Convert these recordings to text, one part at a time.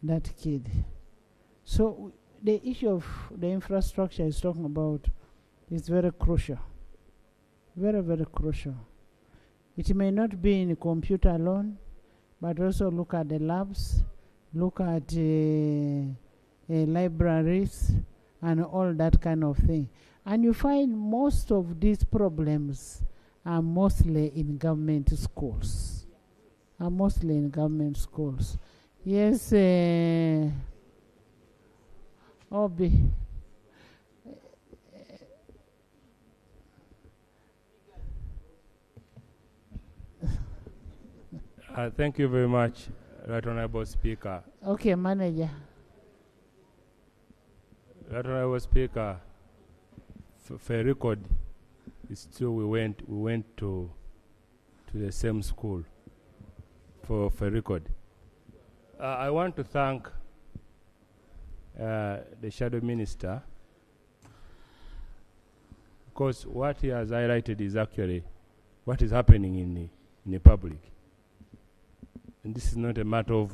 that kid. So the issue of the infrastructure is talking about is very crucial. Very, very crucial. It may not be in computer alone, but also look at the labs, look at libraries, and all that kind of thing. And you find most of these problems are mostly in government schools. Yes, Obi. Thank you very much, Right Honorable Speaker. Okay, Manager. Right Honorable Speaker, for a record, it's true we went to the same school for a record. I want to thank the Shadow Minister, because what he has highlighted is actually what is happening in the public. And this is not a matter of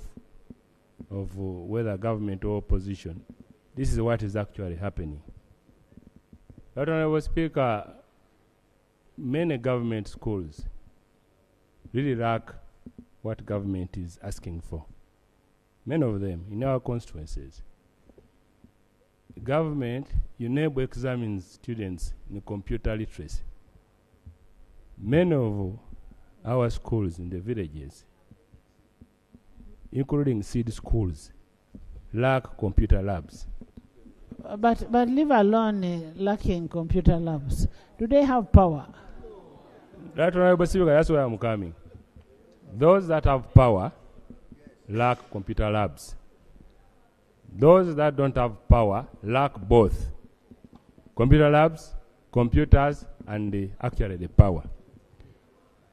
whether government or opposition. This is what is actually happening. Right Honorable Speaker, many government schools really lack what government is asking for. Many of them in our constituencies. The government, UNEB examines students in computer literacy. Many of our schools in the villages, including seed schools, lack computer labs. But leave alone lacking computer labs. Do they have power? That's where I'm coming. Those that have power lack computer labs. Those that don't have power lack both computer labs, computers, and actually the power.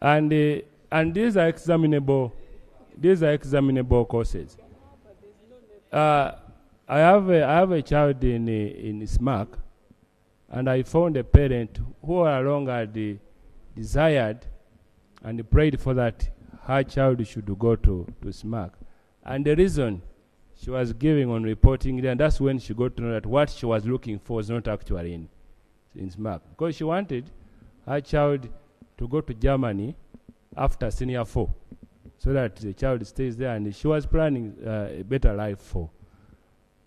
And these are examinable. These are examinable courses. I have a child in SMAC, and I found a parent who no longer desired and prayed for that her child should go to SMAC. And the reason she was giving on reporting, and that's when she got to know that what she was looking for was not actually in SMAC. Because she wanted her child to go to Germany after senior 4, so that the child stays there, and she was planning a better life for.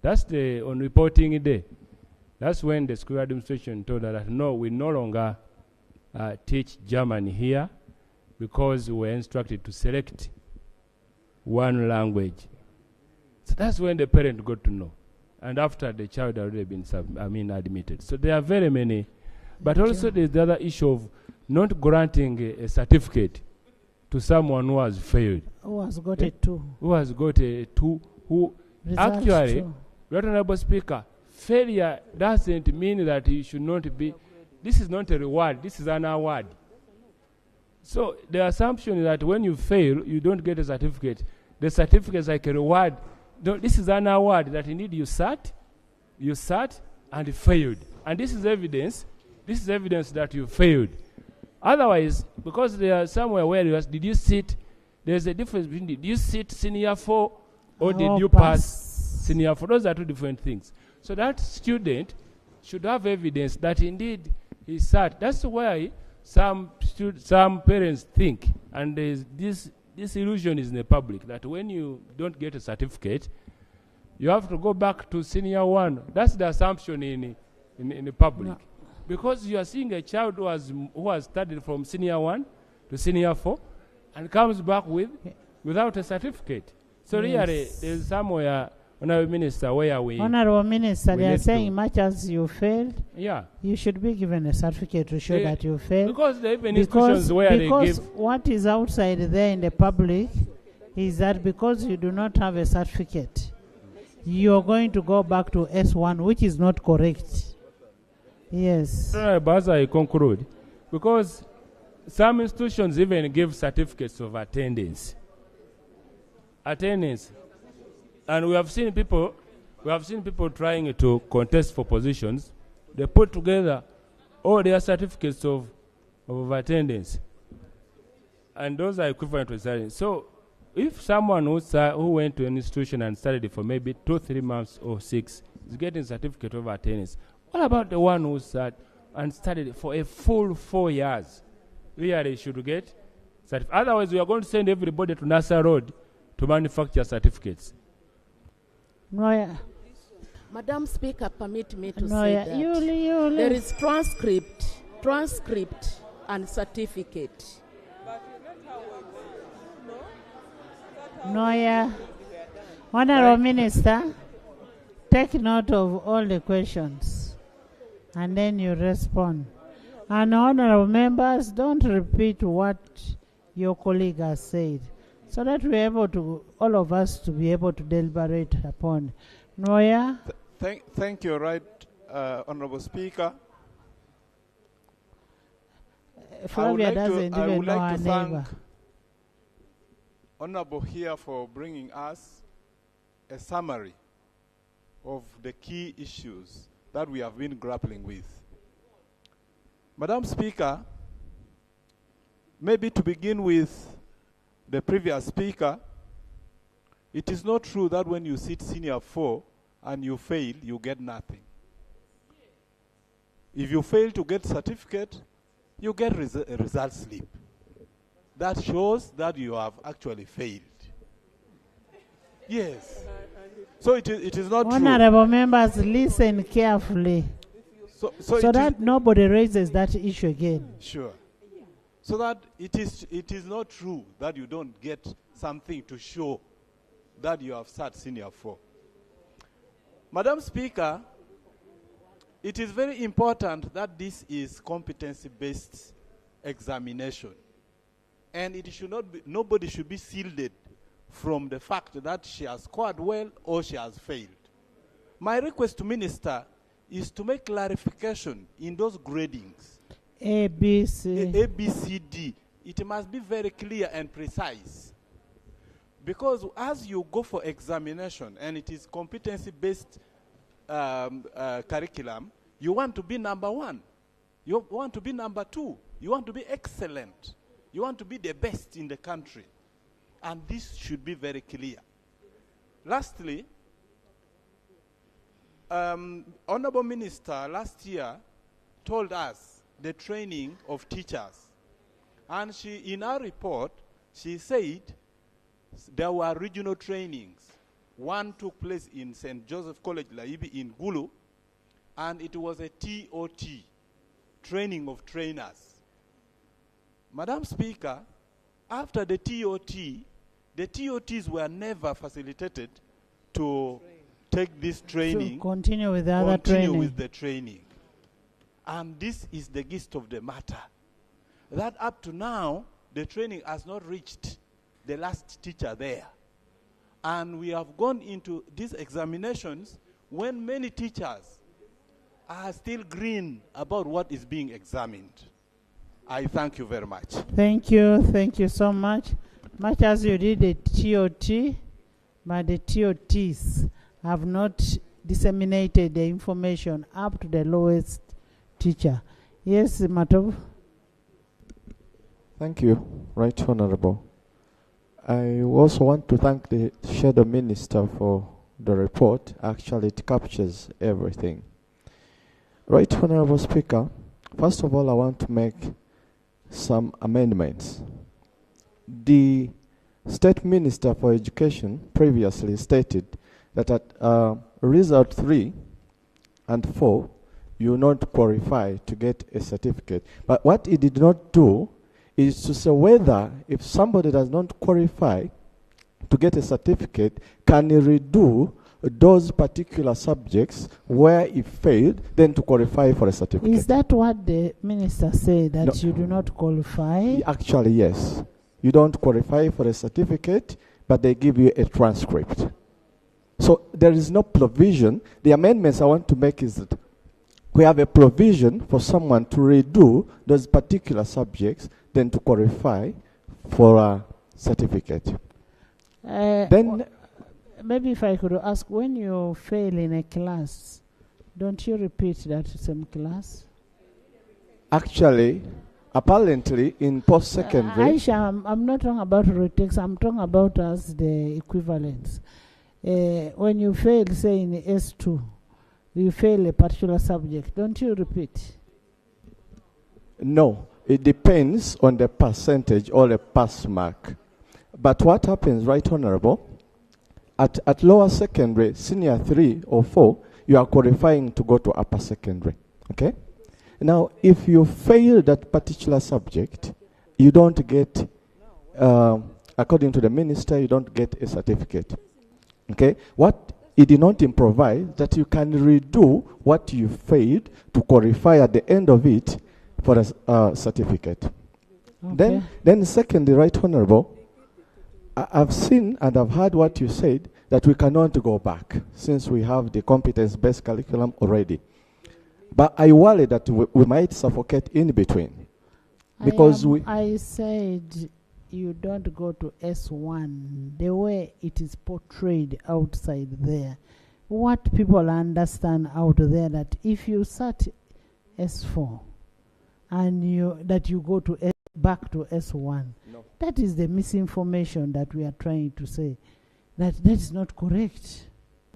That's the on reporting day. That's when the school administration told her that no, we no longer teach German here, because we were instructed to select one language. So that's when the parent got to know. And after the child had already been admitted. So there are very many. But also there's the other issue of not granting a certificate to someone who has failed. Who has got a 2. Who has got a 2. Who Result actually, two. Right Honorable Speaker, failure doesn't mean that you should not be. This is not a reward. This is an award. So the assumption is that when you fail, you don't get a certificate. The certificate is like a reward. No, this is an award that indeed you sat and failed. And this is evidence. This is evidence that you failed. Otherwise, because there are somewhere where you ask, did you sit? There's a difference between did you sit senior 4 or did you pass senior 4? Those are two different things. So that student should have evidence that indeed he sat. That's why some parents think, and there's this illusion is in the public, that when you don't get a certificate, you have to go back to senior 1. That's the assumption in the public. No. Because you are seeing a child who has studied from senior 1 to senior 4 and comes back without a certificate. So yes. Really, there's somewhere, Honorable Minister, where we... Honorable Minister, they are saying much as you failed, yeah, you should be given a certificate to show that you failed. Because there are even institutions where they give... Because what is outside there in the public is that because you do not have a certificate, you're going to go back to S1, which is not correct. Yes. As I conclude, because some institutions even give certificates of attendance. And we have seen people trying to contest for positions. They put together all their certificates of attendance. And those are equivalent to attendance. So if someone who went to an institution and studied for maybe 2-3 months or 6 is getting certificate of attendance, what about the one who sat and studied for a full 4 years? Really should get certificate. Otherwise, we are going to send everybody to NASA Road to manufacture certificates. Noya. Madam Speaker, permit me to Noya. say that there is transcript and certificate. Noya. Honorable Minister, take note of all the questions and then you respond. And honorable members, don't repeat what your colleague has said, so that we're able to, all of us, to be able to deliberate upon. Noya? Thank you, right, Honorable Speaker. Flavia doesn't even know her neighbor. Honorable here for bringing us a summary of the key issues that we have been grappling with. Madam Speaker, maybe to begin with the previous speaker, it is not true that when you sit senior 4 and you fail, you get nothing. If you fail to get certificate, you get a result slip. That shows that you have actually failed. Yes. So it is not true. Honorable members, listen carefully. So that nobody raises that issue again. Sure. So that it is not true that you don't get something to show that you have sat senior 4. Madam Speaker, it is very important that this is competency-based examination. And it should not be, nobody should be shielded from the fact that she has scored well or she has failed. My request to Minister is to make clarification in those gradings. A, B, C. A, B, C, D. It must be very clear and precise. Because as you go for examination, and it is competency-based curriculum, you want to be number 1. You want to be number 2. You want to be excellent. You want to be the best in the country. And this should be very clear. Lastly, Honorable Minister last year told us the training of teachers. And in her report, she said there were regional trainings. One took place in St. Joseph College, Laibi in Gulu, and it was a TOT, training of trainers. Madam Speaker, after the TOTs were never facilitated to take this training. To continue with the other training. Continue with the training. And this is the gist of the matter. That up to now, the training has not reached the last teacher there. And we have gone into these examinations when many teachers are still green about what is being examined. I thank you very much. Thank you so much. Much as you did the TOT, but the TOTs have not disseminated the information up to the lowest teacher. Yes, Matov? Thank you, Right Honorable. I also want to thank the Shadow Minister for the report. Actually, it captures everything. Right Honorable Speaker, first of all, I want to make some amendments. The State Minister for Education previously stated that at result 3 and 4, you will not qualify to get a certificate. But what he did not do is to say whether if somebody does not qualify to get a certificate, can he redo those particular subjects where he failed, then to qualify for a certificate. Is that what the minister said, that No. you do not qualify? Actually, yes. You don't qualify for a certificate, but they give you a transcript. So there is no provision. The amendments I want to make is that we have a provision for someone to redo those particular subjects, then to qualify for a certificate. Then maybe if I could ask, when you fail in a class, don't you repeat that same class? actually, apparently in post-secondary, Aisha, I'm not talking about retakes, I'm talking about as the equivalents. When you fail, say in S2, you fail a particular subject, don't you repeat? no, it depends on the percentage or the pass mark. But what happens, Right Honorable, at lower secondary, senior 3 or 4, you are qualifying to go to upper secondary. Okay? Now, if you fail that particular subject, you don't get, according to the minister, you don't get a certificate. Okay? What he did not improvise, that you can redo what you failed to qualify at the end of it for a certificate. Okay. Then secondly, Right Honorable, I've seen and I've heard what you said, that we cannot go back since we have the competence-based curriculum already. But I worry that we might suffocate in between. Because I said you don't go to S1 the way it is portrayed outside there. What people understand out there, that if you sat S4 and you go to back to S1, no. That is the misinformation that we are trying to say. That is not correct.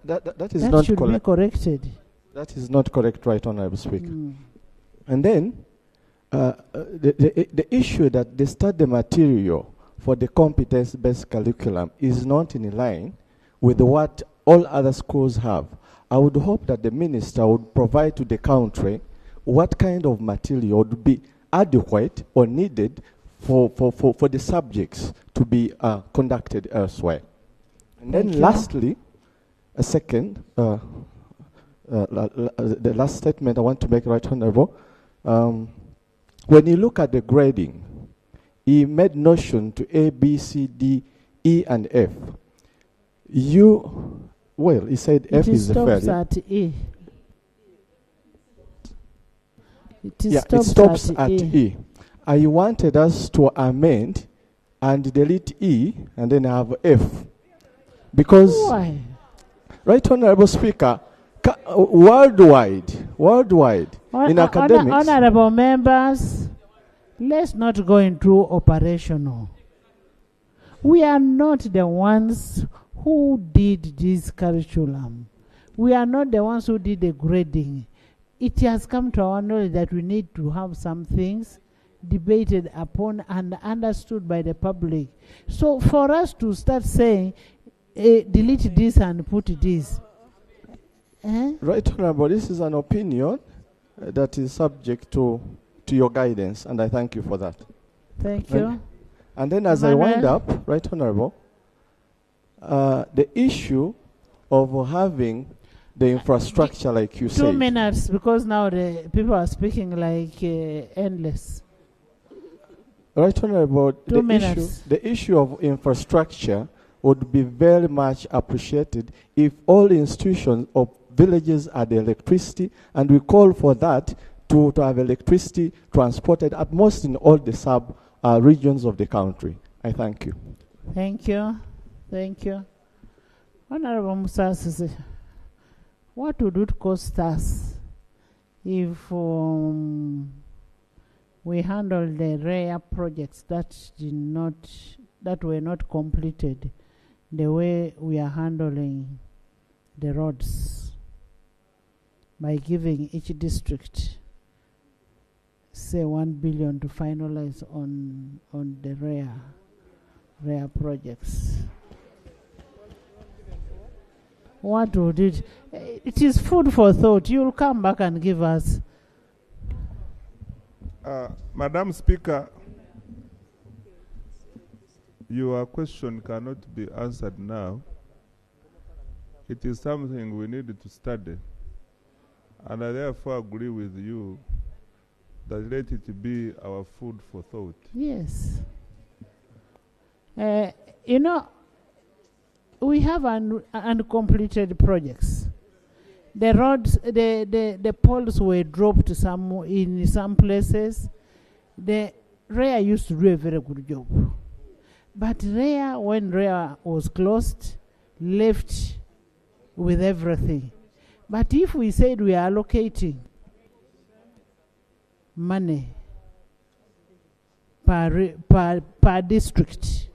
That is that not should be correct. corrected. That is not correct, Right Honorable Speaker. Mm. And then the issue that the study material for the competence-based curriculum is not in line with what all other schools have. I would hope that the minister would provide to the country what kind of material would be adequate or needed for the subjects to be conducted elsewhere. And then lastly, the last statement I want to make, Right Honorable, when you look at the grading, he made notion to A, B, C, D, E, and F. He said F is the failure. It stops at E. It stops at E. I wanted us to amend and delete E and then have F. Because, why? Right Honorable Speaker, worldwide, in academics. Honorable members, let's not go into operational. We are not the ones who did this curriculum. We are not the ones who did the grading. It has come to our knowledge that we need to have some things debated upon and understood by the public. So for us to start saying, delete this and put this. Right Honorable, this is an opinion that is subject to your guidance, and I thank you for that. Thank you. And then as I wind up, Right Honorable, the issue of having the infrastructure, like you said. 2 minutes, because now the people are speaking like endless. Right Honorable, the issue of infrastructure would be very much appreciated if all institutions of villages had electricity, and we call for that to have electricity transported at most in all the sub regions of the country. I thank you. Thank you. Thank you. Honorable Musasi, what would it cost us if we handle the rare projects that were not completed the way we are handling the roads, by giving each district, say, 1 billion to finalize on the rare projects? What would it? It is food for thought. You will come back and give us. Madam Speaker, your question cannot be answered now. It is something we need to study. And I therefore agree with you that let it be our food for thought. Yes. We have uncompleted projects. The roads, the poles were dropped in some places. The REA used to do a very good job. But when REA was closed, left with everything. But if we said we are allocating money per district.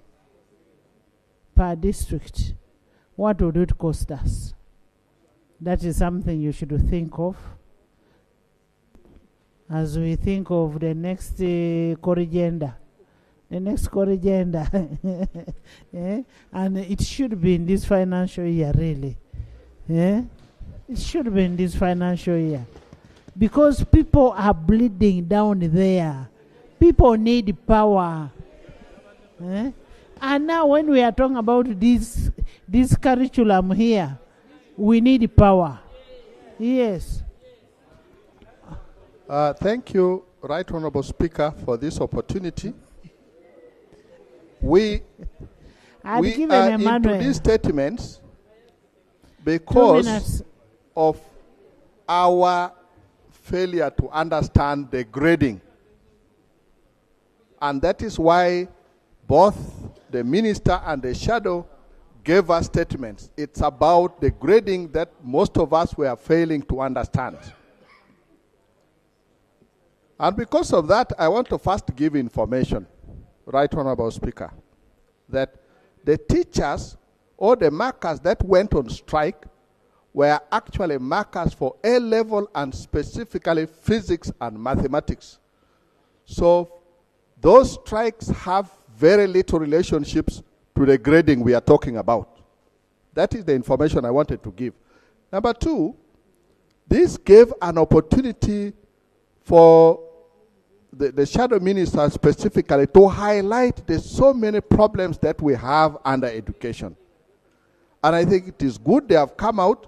Per district. What would it cost us? That is something you should think of as we think of the next corrigenda. The next corrigenda. And it should be in this financial year, really. It should be in this financial year. Because people are bleeding down there. People need power. And now when we are talking about this curriculum here, we need power. Yes. Thank you, Right Honorable Speaker, for this opportunity. We are into these statements because of our failure to understand the grading. And that is why both the minister and the shadow gave us statements. It's about the grading that most of us were failing to understand. And because of that, I want to first give information, Right Honorable Speaker, that the teachers or the markers that went on strike were actually markers for A-level and specifically physics and mathematics. So those strikes have very little relationships to the grading we are talking about. That is the information I wanted to give. Number two, this gave an opportunity for the shadow minister specifically to highlight the so many problems that we have under education. And I think it is good they have come out,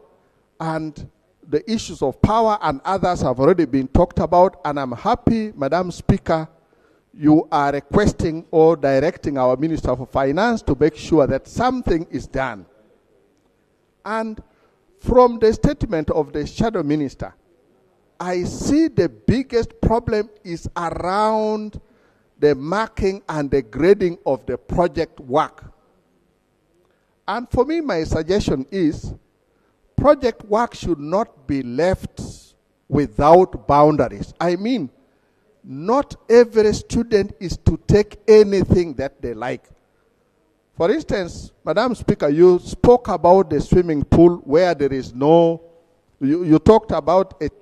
and the issues of power and others have already been talked about, and I'm happy, Madam Speaker, you are requesting or directing our Minister for Finance to make sure that something is done. And from the statement of the shadow minister, I see the biggest problem is around the marking and the grading of the project work. And for me, my suggestion is project work should not be left without boundaries. I mean, not every student is to take anything that they like. For instance, Madam Speaker, you spoke about the swimming pool where there is no, you talked about it.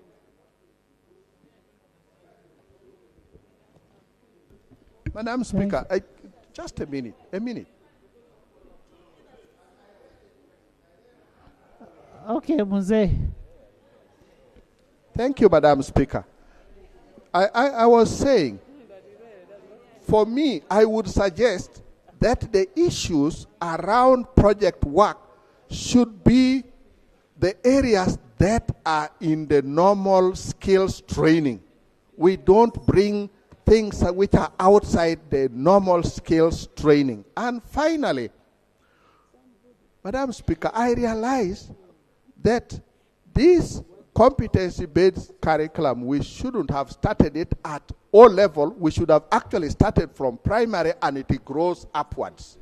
Madam Speaker, just a minute. Okay, Muse. Thank you, Madam Speaker. I was saying, for me, I would suggest that the issues around project work should be the areas that are in the normal skills training. We don't bring things which are outside the normal skills training. And finally, Madam Speaker, I realize that this competency-based curriculum, we shouldn't have started it at O level. We should have actually started from primary, and it grows upwards.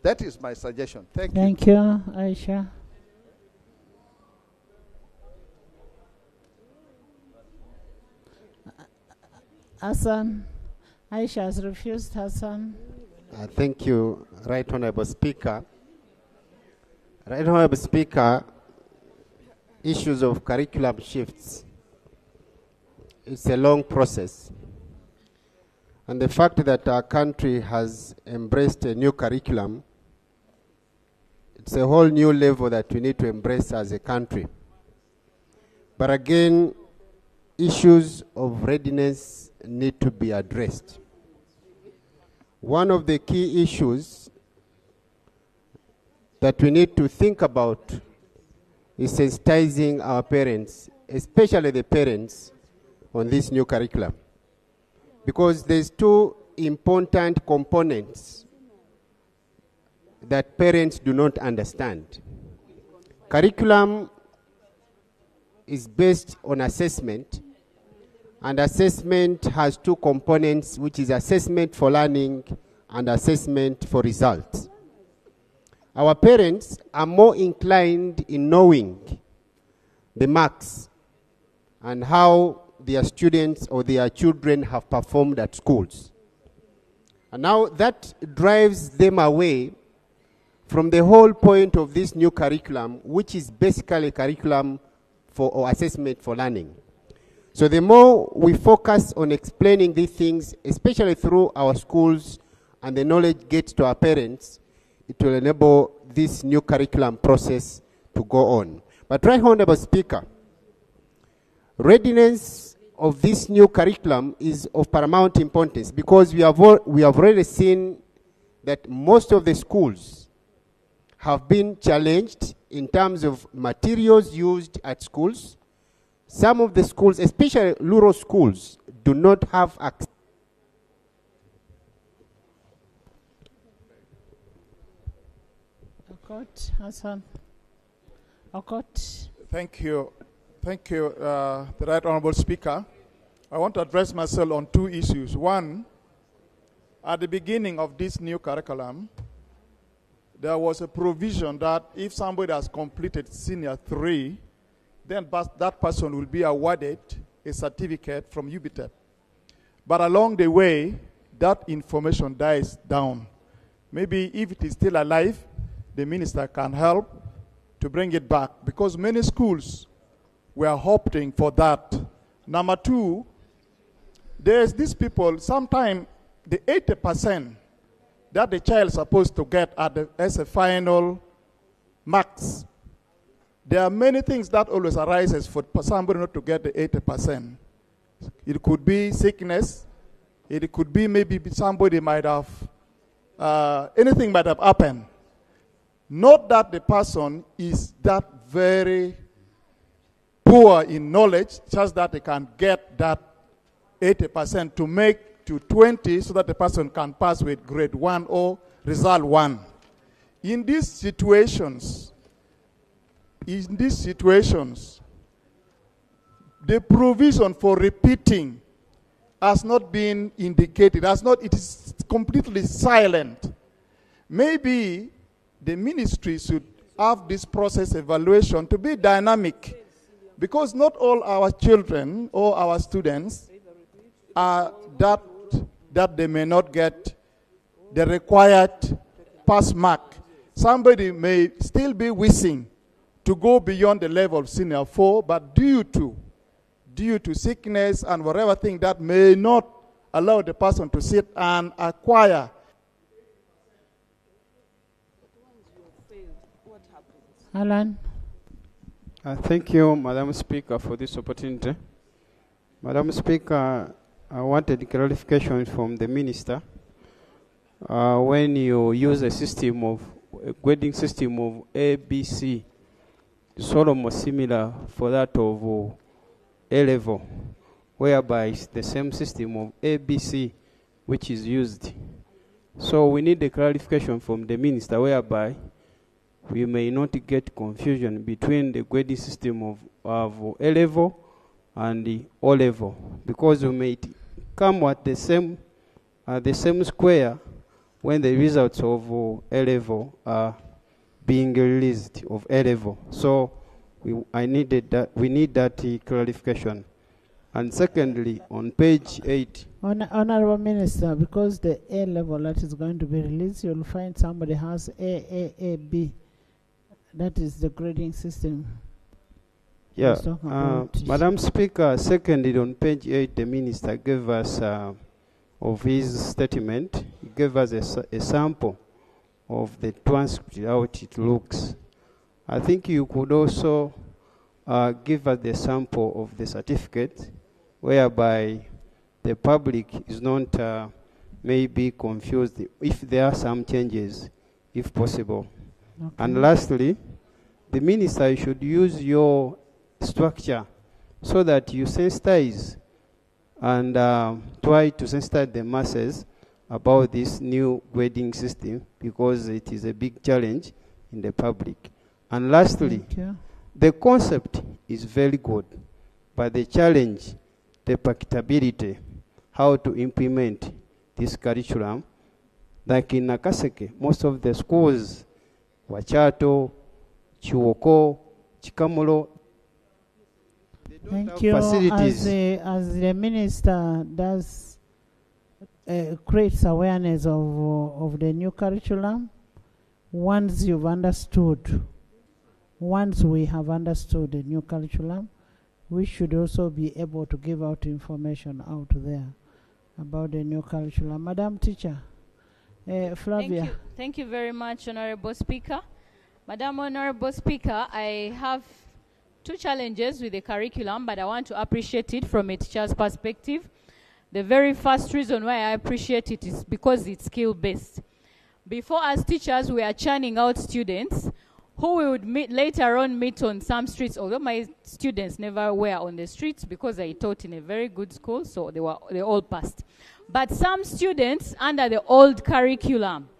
That is my suggestion. Thank you. Thank you, Aisha. Hassan. Aisha has refused. Hassan. Thank you, Right Honorable Speaker. Right Honorable Speaker, issues of curriculum shifts, it's a long process. And the fact that our country has embraced a new curriculum, it's a whole new level that we need to embrace as a country. But again, issues of readiness need to be addressed. One of the key issues that we need to think about is sensitizing our parents, especially the parents, on this new curriculum. Because there's two important components that parents do not understand. Curriculum is based on assessment, and assessment has two components, which is assessment for learning and assessment for results. Our parents are more inclined in knowing the marks and how their students or their children have performed at schools. And now that drives them away from the whole point of this new curriculum, which is basically a curriculum for or assessment for learning. So the more we focus on explaining these things, especially through our schools, and the knowledge gets to our parents, it will enable this new curriculum process to go on. But Right Honorable Speaker, readiness of this new curriculum is of paramount importance because we have already seen that most of the schools have been challenged in terms of materials used at schools. Some of the schools, especially rural schools, do not have access. Okot, Hassan. Okot. Thank you. Thank you, the Right Honorable Speaker. I want to address myself on two issues. One, at the beginning of this new curriculum, there was a provision that if somebody has completed senior 3, then that person will be awarded a certificate from UBTEP. But along the way, that information dies down. Maybe if it is still alive, the minister can help to bring it back because many schools were hoping for that. Number two, there's these people, sometimes the 80% that the child is supposed to get as a final marks, there are many things that always arises for somebody not to get the 80%. It could be sickness. It could be maybe somebody might have, anything might have happened. Not that the person is that very poor in knowledge, just that they can get that 80% to make to 20 so that the person can pass with grade 1 or result 1. In these situations, the provision for repeating has not been indicated, it is completely silent. Maybe the ministry should have this process evaluation to be dynamic because not all our children or our students are that they may not get the required pass mark. Somebody may still be wishing to go beyond the level of senior 4, but due to sickness and whatever thing that may not allow the person to sit and acquire. Alan. Thank you, Madam Speaker, for this opportunity. Madam Speaker, I wanted clarification from the Minister. When you use a grading system of ABC, sort of more similar for that of A-level, whereby it's the same system of ABC which is used. So we need a clarification from the Minister whereby we may not get confusion between the grading system of A-level and the O-level, because we may come at the same square when the results of A-level are being released of A-level. So we need that clarification. And secondly, on page 8. Honorable Minister, because the A level that is going to be released, you'll find somebody has A, B. That is the grading system. Yeah. Madam Speaker, secondly, on page 8, the Minister gave us, of his statement, he gave us a sample of the transcript, how it looks. I think you could also give us the sample of the certificate, whereby the public is not maybe confused if there are some changes, if possible. Okay. And lastly, the Minister should use your structure so that you sensitize and try to sensitize the masses about this new grading system, because it is a big challenge in the public. And lastly, the concept is very good, but the challenge, the practicability, how to implement this curriculum. Like in Nakaseke, most of the schools, Wachato, Chiwoko, Chikamulo, they don't have facilities. As the Minister does creates awareness of the new curriculum. Once you've understood, once we have understood the new curriculum, we should also be able to give out information out there about the new curriculum. Madam Teacher, Flavia. Thank you very much, Honorable Speaker. Madam Honorable Speaker, I have two challenges with the curriculum, but I want to appreciate it from a teacher's perspective. The very first reason why I appreciate it is because it's skill-based. Before, as teachers, we are churning out students who we would later on meet on some streets, although my students never were on the streets because I taught in a very good school, so they all passed. But some students under the old curriculum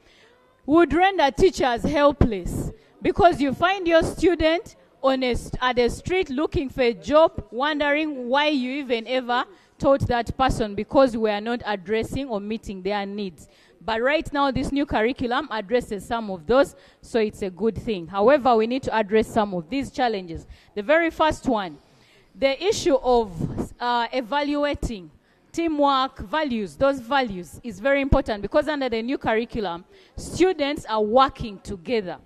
would render teachers helpless because you find your student at the street looking for a job, wondering why you even ever taught that person because we are not addressing or meeting their needs. But right now, this new curriculum addresses some of those, so it's a good thing. However, we need to address some of these challenges. The very first one, the issue of evaluating teamwork, values, those values is very important because under the new curriculum, students are working together.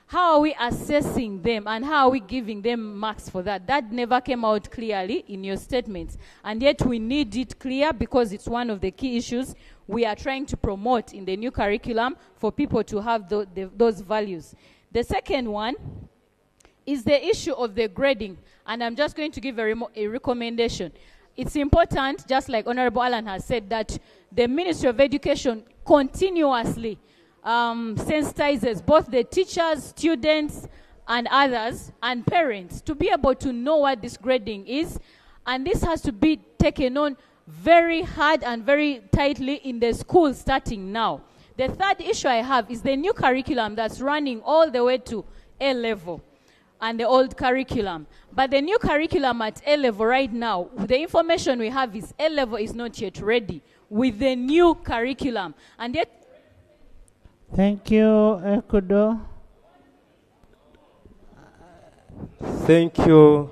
How are we assessing them and how are we giving them marks for that? That never came out clearly in your statements. And yet we need it clear because it's one of the key issues we are trying to promote in the new curriculum for people to have those values. The second one is the issue of the grading. And I'm just going to give a recommendation. It's important, just like Honorable Alan has said, that the Ministry of Education continuously sensitizes both the teachers, students, and others, and parents to be able to know what this grading is. And this has to be taken on very hard and very tightly in the school starting now. The third issue I have is the new curriculum that's running all the way to A level and the old curriculum. But the new curriculum at A level right now, the information we have is A level is not yet ready with the new curriculum. And yet Thank you, Ekudo. Thank you.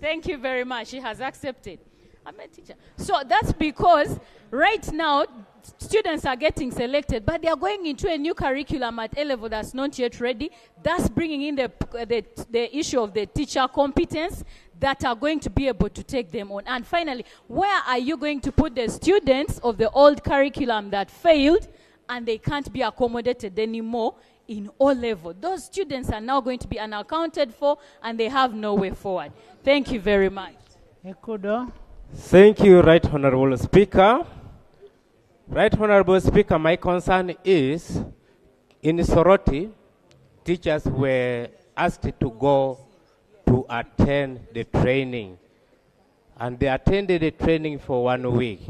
Thank you very much. She has accepted. I'm a teacher. So that's because right now, students are getting selected, but they are going into a new curriculum at A level that's not yet ready. That's bringing in the issue of the teacher competence that are going to be able to take them on. And finally, where are you going to put the students of the old curriculum that failed and they can't be accommodated anymore in O level? Those students are now going to be unaccounted for and they have no way forward. Thank you very much. Ekudo. Thank you, Right Honorable Speaker. Right Honorable Speaker, my concern is in Soroti, teachers were asked to go to attend the training. And they attended the training for 1 week.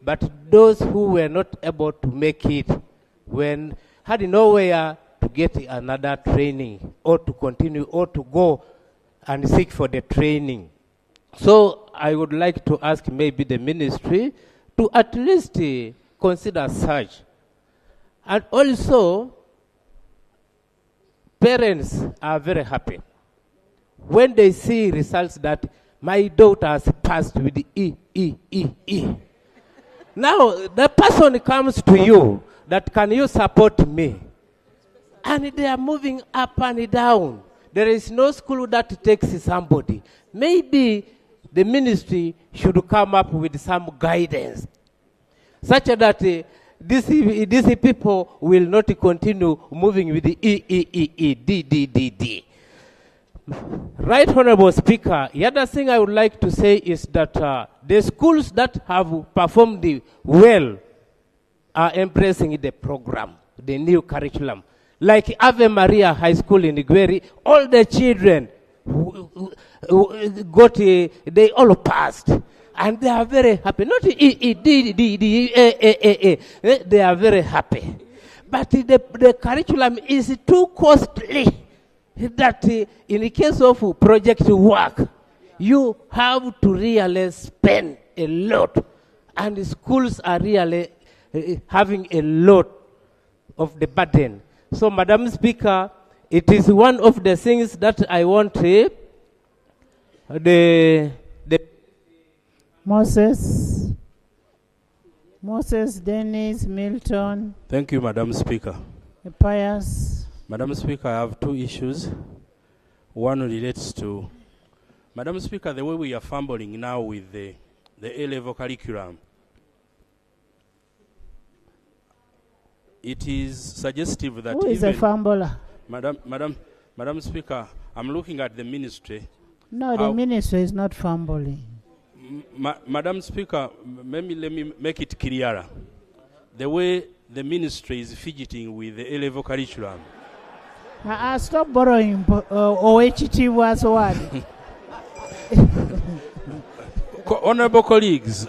But those who were not able to make it had nowhere to get another training or to continue or to go and seek for the training. So I would like to ask maybe the ministry to at least consider such. And also, parents are very happy when they see results that my daughter has passed with the E. Now, the person comes to you that, can you support me? And they are moving up and down. There is no school that takes somebody. Maybe the ministry should come up with some guidance such that these people will not continue moving with the D. Right Honorable Speaker, the other thing I would like to say is that the schools that have performed well are embracing the program, the new curriculum. Like Ave Maria High School in Igweri, all the children they all passed. And they are very happy. Not they are very happy. But the curriculum is too costly that in the case of project work, you have to really spend a lot. And the schools are really having a lot of the burden. So, Madam Speaker, it is one of the things that I want Moses. Moses, Dennis, Milton, Thank you, Madam Speaker. Pius. Madam Speaker, I have two issues. One relates to, Madam Speaker, the way we are fumbling now with the A-level curriculum. It is suggestive that Who is a fumbler? Madam Speaker, I'm looking at the ministry. No, the ministry is not fumbling. Madam Speaker, let me make it clearer. The way the ministry is fidgeting with the A-level curriculum. Stop borrowing OHT was what? Honorable colleagues.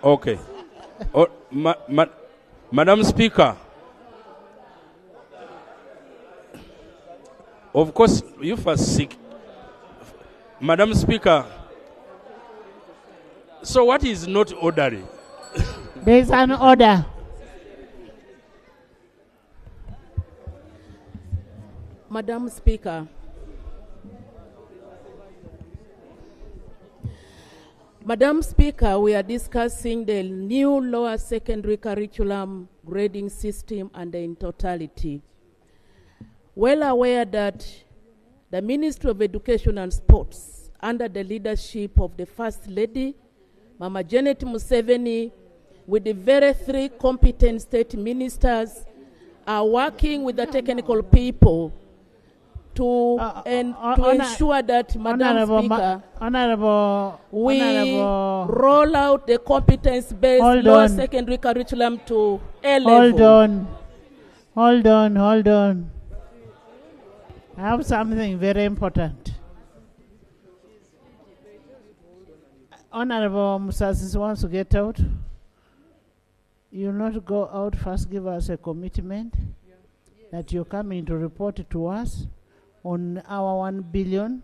Okay. Madam Speaker, of course, you first seek. Madam Speaker, so what is not orderly? There is an order. Madam Speaker, Madam Speaker, we are discussing the new lower secondary curriculum grading system and in totality. Well aware that the Ministry of Education and Sports, under the leadership of the First Lady, Mama Janet Museveni, with the very three competent state ministers, are working with the technical people to ensure that, Madam Speaker, we roll out the competence-based lower secondary curriculum to A-level. Hold on. I have something very important. Honorable Musasis wants to get out. You will not go out first, give us a commitment that you're coming to report to us on our 1 billion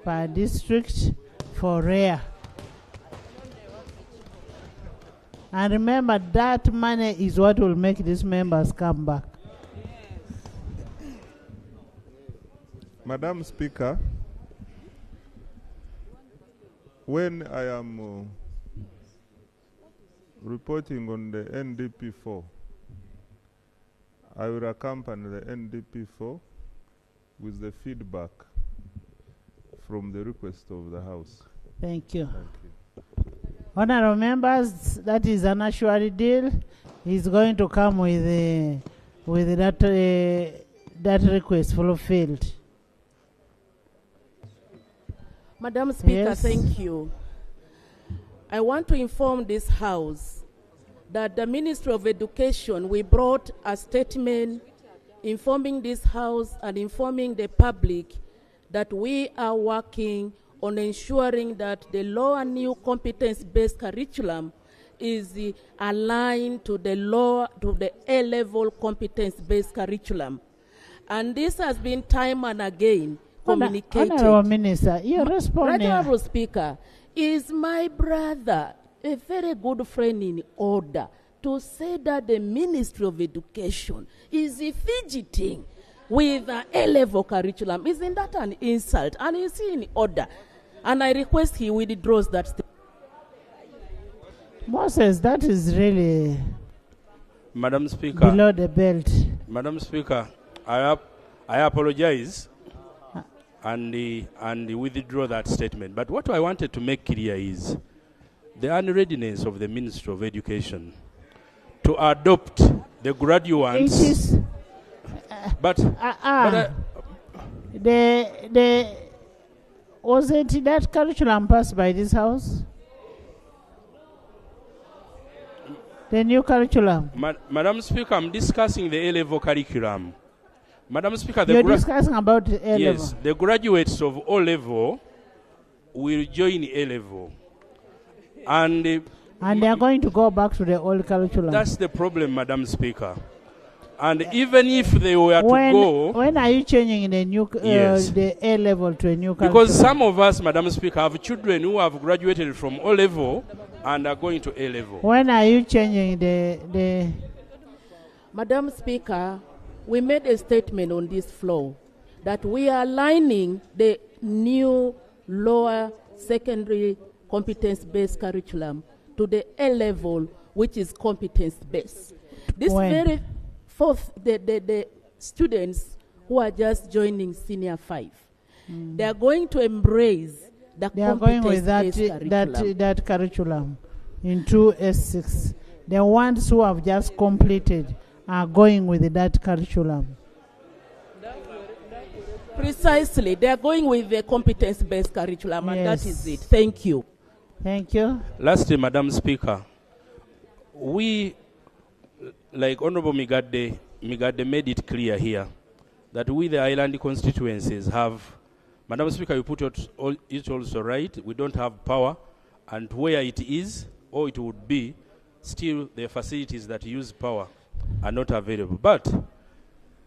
per district for RARE. And remember, that money is what will make these members come back. Madam Speaker, when I am reporting on the NDP4, I will accompany the NDP4 with the feedback from the request of the House. Thank you. Honorable members, that is an actual deal. He's going to come with that request fulfilled. Madam Speaker, Yes. Thank you. I want to inform this House that the Ministry of Education, we brought a statement informing this House and informing the public that we are working on ensuring that the lower new competence-based curriculum is aligned to the A-level competence-based curriculum. And this has been time and again communicated. Honorable Minister, you're responding. Right, Honorable Speaker, is my brother, a very good friend, in order to say that the Ministry of Education is fidgeting with the A-level curriculum? Isn't that an insult? And is he in order? And I request he withdraws that statement. Moses, that is really Madam Speaker, below the belt. Madam Speaker, I apologize and withdraw that statement. But what I wanted to make clear is the unreadiness of the Ministry of Education to adopt the graduates. Was it that curriculum passed by this House? The new curriculum. Madam Speaker, I'm discussing the A-level curriculum. Madam Speaker, you're discussing about the A-level. Yes, the graduates of O-level will join A-level. And they are going to go back to the old curriculum. That's the problem, Madam Speaker. And even if they were to go... When are you changing the new the A-level to a new curriculum? Because some of us, Madam Speaker, have children who have graduated from O-level and are going to A-level. When are you changing the... Madam Speaker, we made a statement on this floor that we are aligning the new lower secondary competence-based curriculum to the A-level which is competence-based. This very fourth, the students who are just joining senior 5, they are going to embrace the competence-based curriculum. That curriculum in 2S6. The ones who have just completed are going with that curriculum. Precisely. They are going with the competence-based curriculum, and that is it. Thank you. Thank you. Lastly, Madam Speaker, we, like Honorable Migade made it clear here, that we, the island constituencies, have, Madam Speaker, you put it also right, we don't have power, and where it is, or it would be, still the facilities that use power are not available. But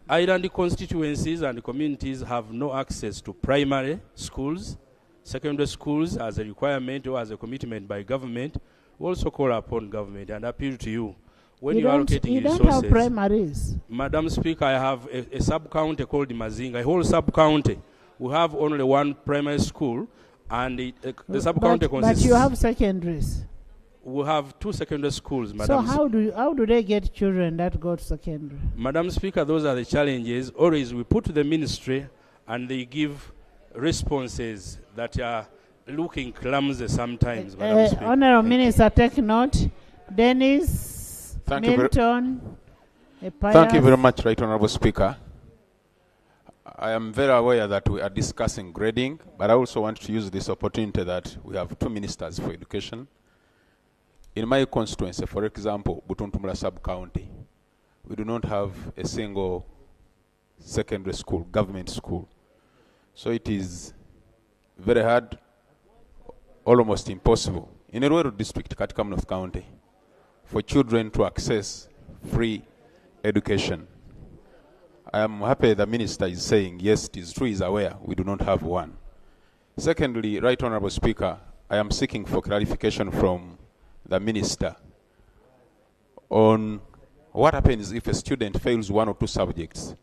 island constituencies and communities have no access to primary schools, secondary schools as a requirement or as a commitment by government. We also call upon government and appeal to you. When you are allocating resources, don't have primaries. Madam Speaker, I have a sub-county called Mazinga, a whole sub-county. We have only one primary school, and the sub-county consists... But you have secondaries. We have 2 secondary schools, Madam. So how do they get children that go to secondary? Madam Speaker, those are the challenges. Always we put to the ministry, and they give responses that are looking clumsy sometimes, Madam Speaker. Honourable Minister, take note. Dennis, Milton, Thank you very much, Right Honourable Speaker. I am very aware that we are discussing grading, but I also want to use this opportunity that we have 2 ministers for education. In my constituency, for example, Butuntumula sub-county, we do not have a single secondary school, government school. So it is very hard, almost impossible, in a rural district, Katikam North County, for children to access free education. I am happy the minister is saying, yes, it is true, he is aware, we do not have one. Secondly, Right Honourable Speaker, I am seeking for clarification from the minister on what happens if a student fails 1 or 2 subjects.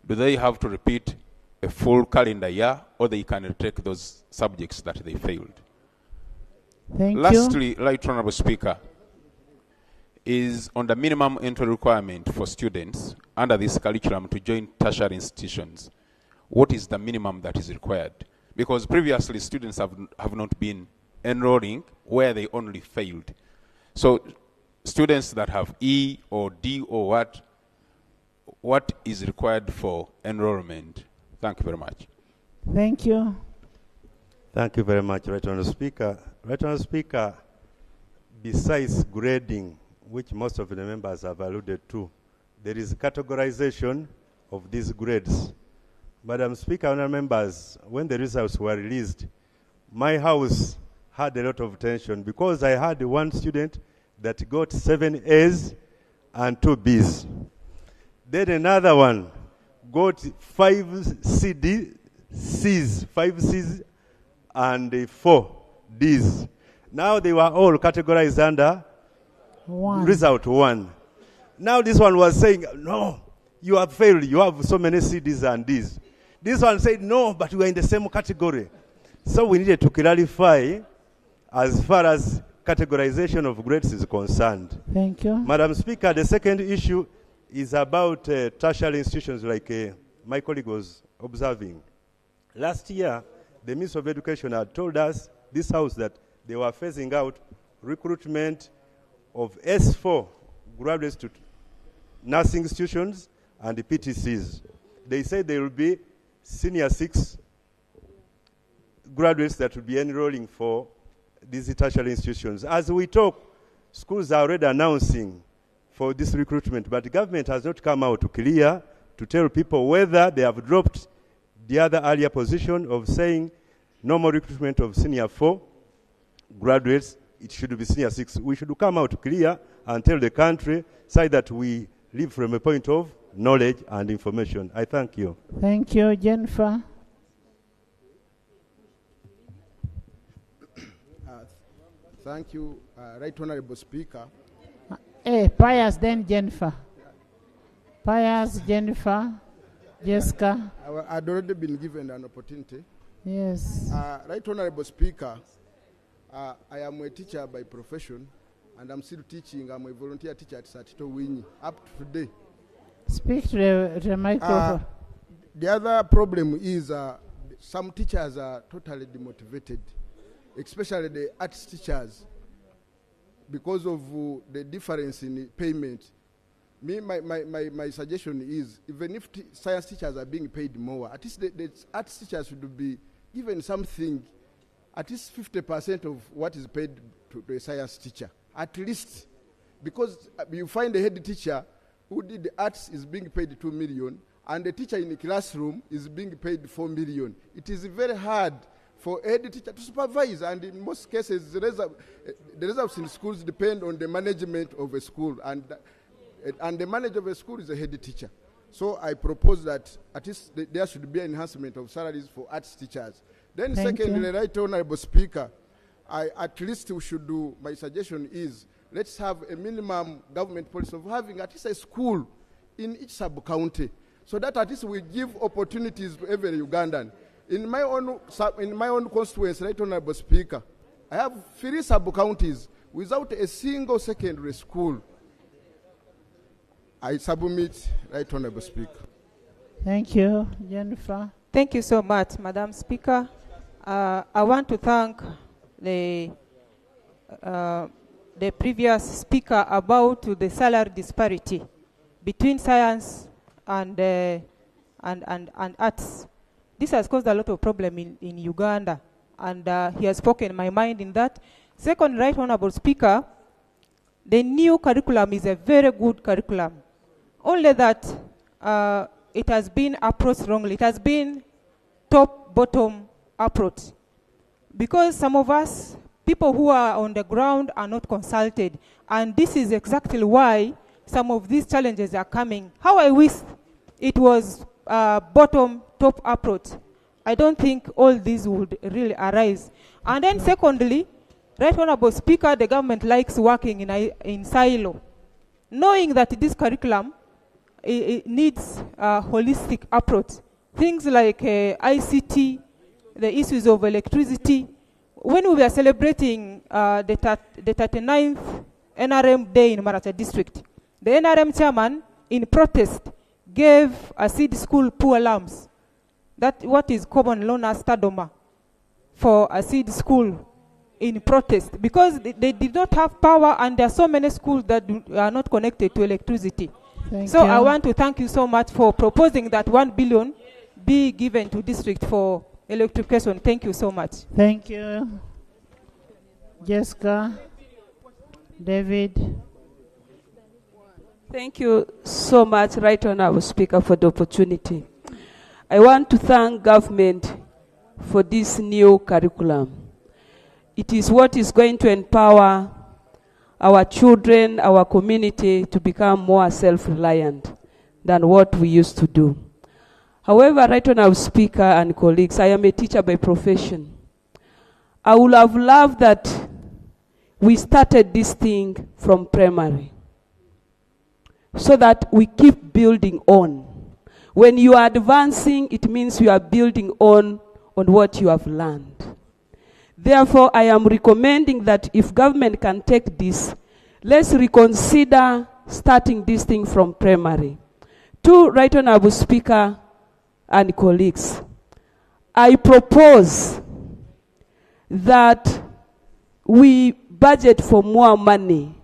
Do they have to repeat a full calendar year, or they can retake those subjects that they failed? Lastly, Right Honourable Speaker, is on the minimum entry requirement for students under this curriculum to join tertiary institutions. What is the minimum that is required? Because previously students have not been enrolling where they only failed. So students that have E or D or what is required for enrollment? Thank you very much. Thank you. Thank you very much, Right Honourable Speaker. Right Honourable Speaker, besides grading, which most of the members have alluded to, there is categorization of these grades. Madam Speaker, honourable members, when the results were released, my house had a lot of tension because I had one student that got 7 A's and 2 B's. Then another one got 5 C's and 4 D's. Now they were all categorized under result 1. Now this one was saying, no, you have failed. You have so many CDs and Ds. This one said, no, but we are in the same category. So we needed to clarify as far as categorization of grades is concerned. Thank you. Madam Speaker, the second issue is about tertiary institutions like my colleague was observing. Last year, the Minister of Education had told us, this house, that they were phasing out recruitment of S4 graduates to nursing institutions and the PTCs. They said there will be senior 6 graduates that will be enrolling for these tertiary institutions. As we talk, schools are already announcing for this recruitment, but the government has not come out to tell people whether they have dropped the other earlier position of saying no more recruitment of senior 4 graduates, it should be senior 6. We should come out clear and tell the country so that we live from a point of knowledge and information. I thank you. Thank you, Jennifer. Thank you, Right Honourable Speaker. Pius, then Jennifer. Pius, Jennifer, Jessica. I'd already been given an opportunity. Yes. Right Honourable Speaker, I am a teacher by profession, and I'm still teaching. I'm a volunteer teacher at Satito Winyi up to today. Speak to the microphone. The other problem is some teachers are totally demotivated, especially the arts teachers, because of the difference in payment. My suggestion is, even if science teachers are being paid more, at least the arts teachers should be given something, at least 50% of what is paid to the science teacher, at least. Because you find a head teacher who did the arts is being paid 2 million, and the teacher in the classroom is being paid 4 million. It is very hard for a head teacher to supervise, and in most cases, the results in schools depend on the management of a school, and the manager of a school is a head teacher. So I propose that at least there should be an enhancement of salaries for arts teachers. Then secondly, Right Honorable Speaker, at least we should do, my suggestion is, let's have a minimum government policy of having at least a school in each sub-county, so that at least we give opportunities to every Ugandan. In my own constituency, Right Honorable Speaker, I have 3 sub-counties without a single secondary school. I submit, Right Honorable Speaker. Thank you. Jennifer. Thank you so much, Madam Speaker. I want to thank the previous speaker about the salary disparity between science and arts. This has caused a lot of problem in Uganda, and he has spoken my mind in that. Second, Right Honorable Speaker, the new curriculum is a very good curriculum, only that it has been approached wrongly. It has been top-bottom approach, because some of us, people who are on the ground, are not consulted, and this is exactly why some of these challenges are coming. How I wish it was bottom-top approach. I don't think all these would really arise. And then secondly, Right Honorable Speaker, the government likes working in silo, knowing that this curriculum it needs a holistic approach. Things like ICT, the issues of electricity. When we were celebrating the 39th NRM Day in Maracha District, the NRM chairman, in protest, gave a seed school poor lambs. That what is common known as Tadoma, for a seed school in protest, because they did not have power, and there are so many schools that are not connected to electricity. Thank so you. I want to thank you so much for proposing that 1 billion be given to district for electrification. Thank you so much. Thank you. Jessica. David. Thank you so much, Right Honorable Speaker, for the opportunity. I want to thank government for this new curriculum. It is what is going to empower our children, our community, to become more self-reliant than what we used to do. However, Right Honorable Speaker and colleagues, I am a teacher by profession. I would have loved that we started this thing from primary, so that we keep building on. When you are advancing, it means you are building on what you have learned. Therefore, I am recommending that if government can take this, let's reconsider starting this thing from primary. To Right Honorable Speaker and colleagues, I propose that we budget for more money,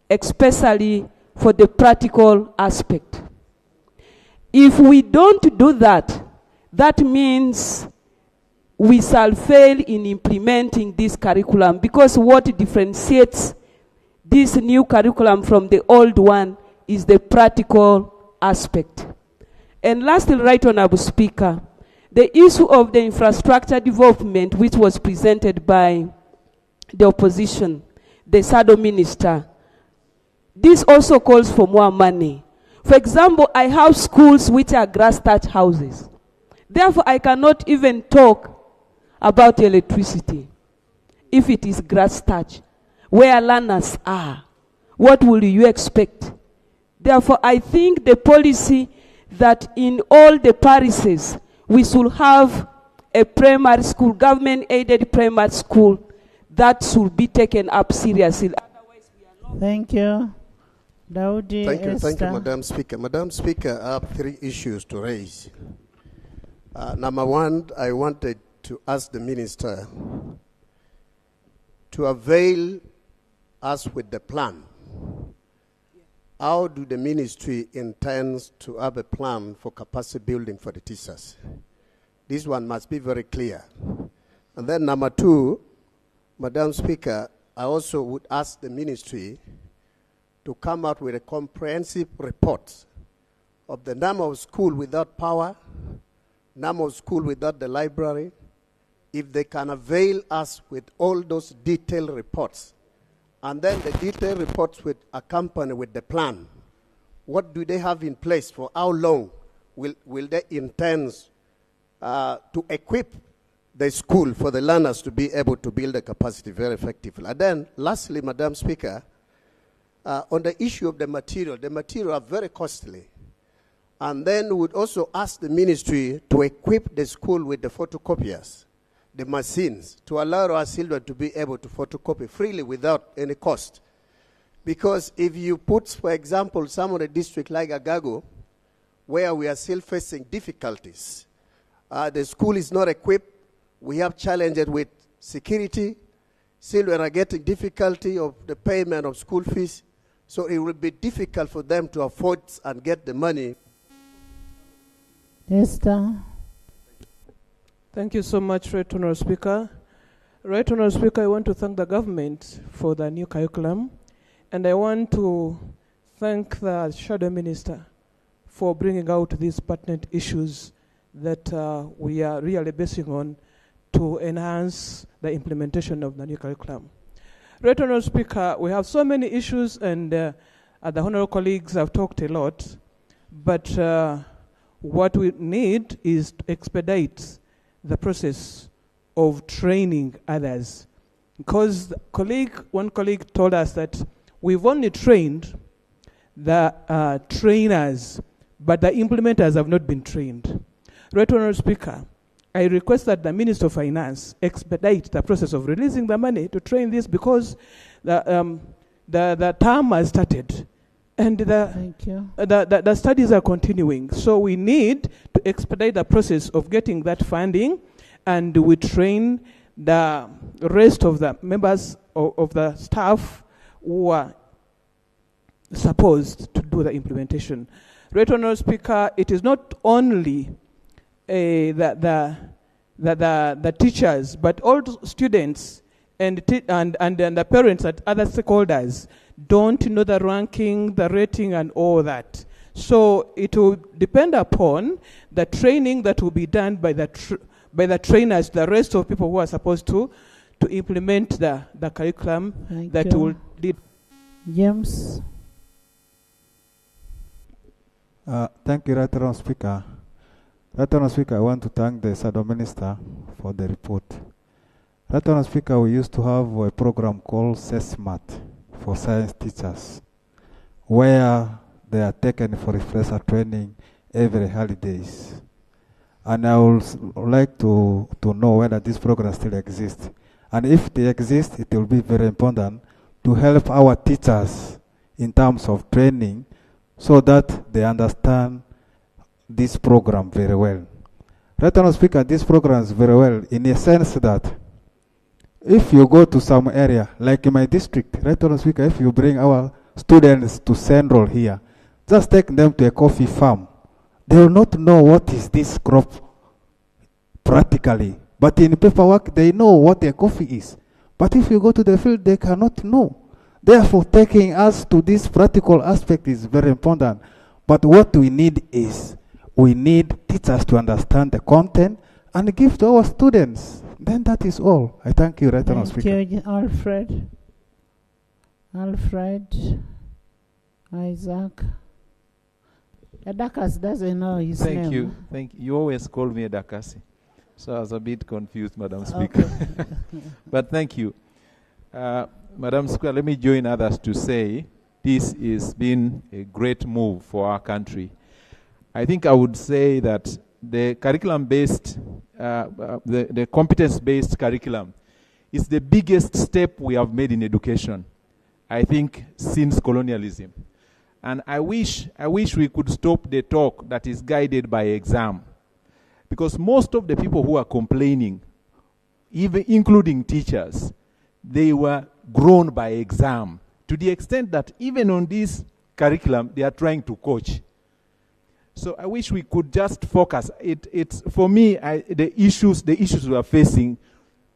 especially for the practical aspect. If we don't do that, that means we shall fail in implementing this curriculum, because what differentiates this new curriculum from the old one is the practical aspect. And lastly, Right Honorable Speaker, the issue of the infrastructure development, which was presented by the opposition, the shadow minister, this also calls for more money. For example, I have schools which are grass-thatched houses. Therefore, I cannot even talk about electricity if it is grass-thatched, where learners are. What will you expect? Therefore, I think the policy that in all the parishes we should have a primary school, government-aided primary school, that should be taken up seriously. Thank you. Daudi Thank you, Esther. Madam Speaker. Madam Speaker, I have 3 issues to raise. Number one, I wanted to ask the Minister to avail us with the plan. How do the ministry intend to have a plan for capacity building for the teachers? This one must be very clear. And then number 2, Madam Speaker, I also would ask the ministry to come out with a comprehensive report of the number of schools without power, number of schools without the library. If they can avail us with all those detailed reports, and then the detailed reports would accompany with the plan. What do they have in place? For how long will they intend to equip the school for the learners to be able to build the capacity very effectively? And then lastly, Madam Speaker, on the issue of the material are very costly. And then we would also ask the ministry to equip the school with the photocopiers, the machines, to allow our children to be able to photocopy freely without any cost. Because if you put, for example, some of the districts like Agago, where we are still facing difficulties, the school is not equipped, we have challenges with security, children are getting difficulty of the payment of school fees, so it will be difficult for them to afford and get the money. Esther. Thank you so much, Right Honourable Speaker. Right Honourable Speaker, I want to thank the government for the new curriculum, and I want to thank the Shadow Minister for bringing out these pertinent issues that we are really basing on to enhance the implementation of the new curriculum. Right Honourable Speaker, we have so many issues, and the honourable colleagues have talked a lot, but what we need is to expedite the process of training others. Because one colleague told us that we've only trained the trainers, but the implementers have not been trained. Right Honourable Speaker, I request that the Minister of Finance expedite the process of releasing the money to train this, because the term has started and the studies are continuing. So we need to expedite the process of getting that funding, and we train the rest of the members of the staff who are supposed to do the implementation. Right Honourable Speaker, it is not only the teachers, but all students and the parents and other stakeholders don't know the ranking, the rating, and all that. So it will depend upon the training that will be done by the trainers, the rest of people who are supposed to implement the curriculum that will lead. James. Thank you, Right Honourable Speaker. Right Honourable Speaker, I want to thank the Shadow Minister for the report. Right Honourable Speaker, we used to have a program called SESMAT for science teachers, where they are taken for refresher training every holidays. And I would like to know whether this program still exists. And if they exist, it will be very important to help our teachers in terms of training so that they understand this program very well. Right Honourable Speaker, this program is very well in a sense that if you go to some area, like in my district, Right Honourable Speaker, if you bring our students to Central here, just take them to a coffee farm. They will not know what is this crop practically. But in paperwork, they know what a coffee is. But if you go to the field, they cannot know. Therefore, taking us to this practical aspect is very important. But what we need is, we need teachers to understand the content and give to our students. Then that is all. I thank you, Right Honourable Speaker. Thank you, Alfred. Isaac. Dakas doesn't know his name. Thank you. Thank you. You always call me Dakasi. So I was a bit confused, Madam Speaker. Okay. But thank you. Madam Speaker, let me join others to say this has been a great move for our country. I think I would say that the curriculum-based, the competence-based curriculum is the biggest step we have made in education. I think, since colonialism. And I wish we could stop the talk that is guided by exam. Because most of the people who are complaining, even including teachers, they were grown by exam, to the extent that even on this curriculum, they are trying to coach. So I wish we could just focus. It's for me, the issues we are facing,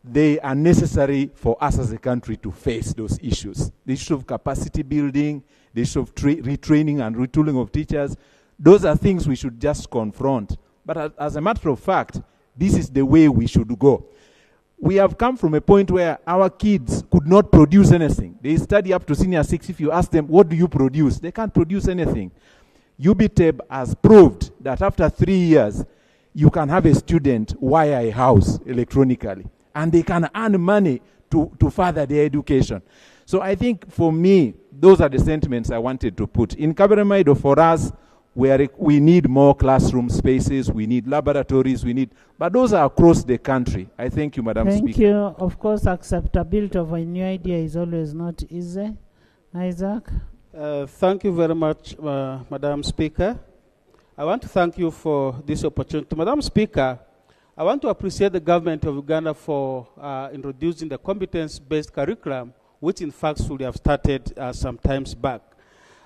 they are necessary for us as a country to face those issues. The issue of capacity building, the issue of retraining and retooling of teachers, those are things we should just confront. But as a matter of fact, this is the way we should go. We have come from a point where our kids could not produce anything. They study up to senior 6. If you ask them, what do you produce? They can't produce anything. UBTEB has proved that after 3 years, you can have a student wire a house electronically, and they can earn money to further their education. So I think for me, those are the sentiments I wanted to put. In Kabaramaido, for us, we need more classroom spaces, we need laboratories, but those are across the country. I thank you, Madam Speaker. Thank you. Of course, acceptability of a new idea is always not easy. Isaac? Thank you very much, Madam Speaker. I want to thank you for this opportunity. Madam Speaker, I want to appreciate the government of Uganda for introducing the competence-based curriculum, which in fact should have started some times back.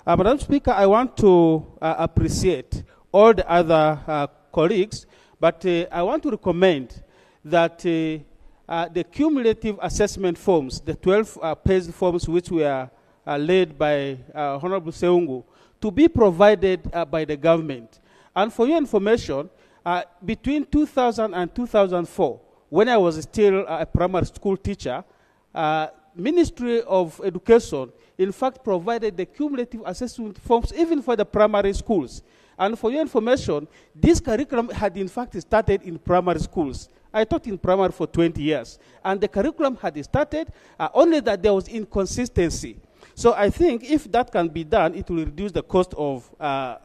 Madam Speaker, I want to appreciate all the other colleagues, but I want to recommend that the cumulative assessment forms, the 12-page forms which were led by Honorable Seungu, to be provided by the government. And for your information, between 2000 and 2004, when I was still a primary school teacher, Ministry of Education, in fact, provided the cumulative assessment forms even for the primary schools. And for your information, this curriculum had in fact started in primary schools. I taught in primary for 20 years. And the curriculum had started, only that there was inconsistency. So I think if that can be done, it will reduce the cost of the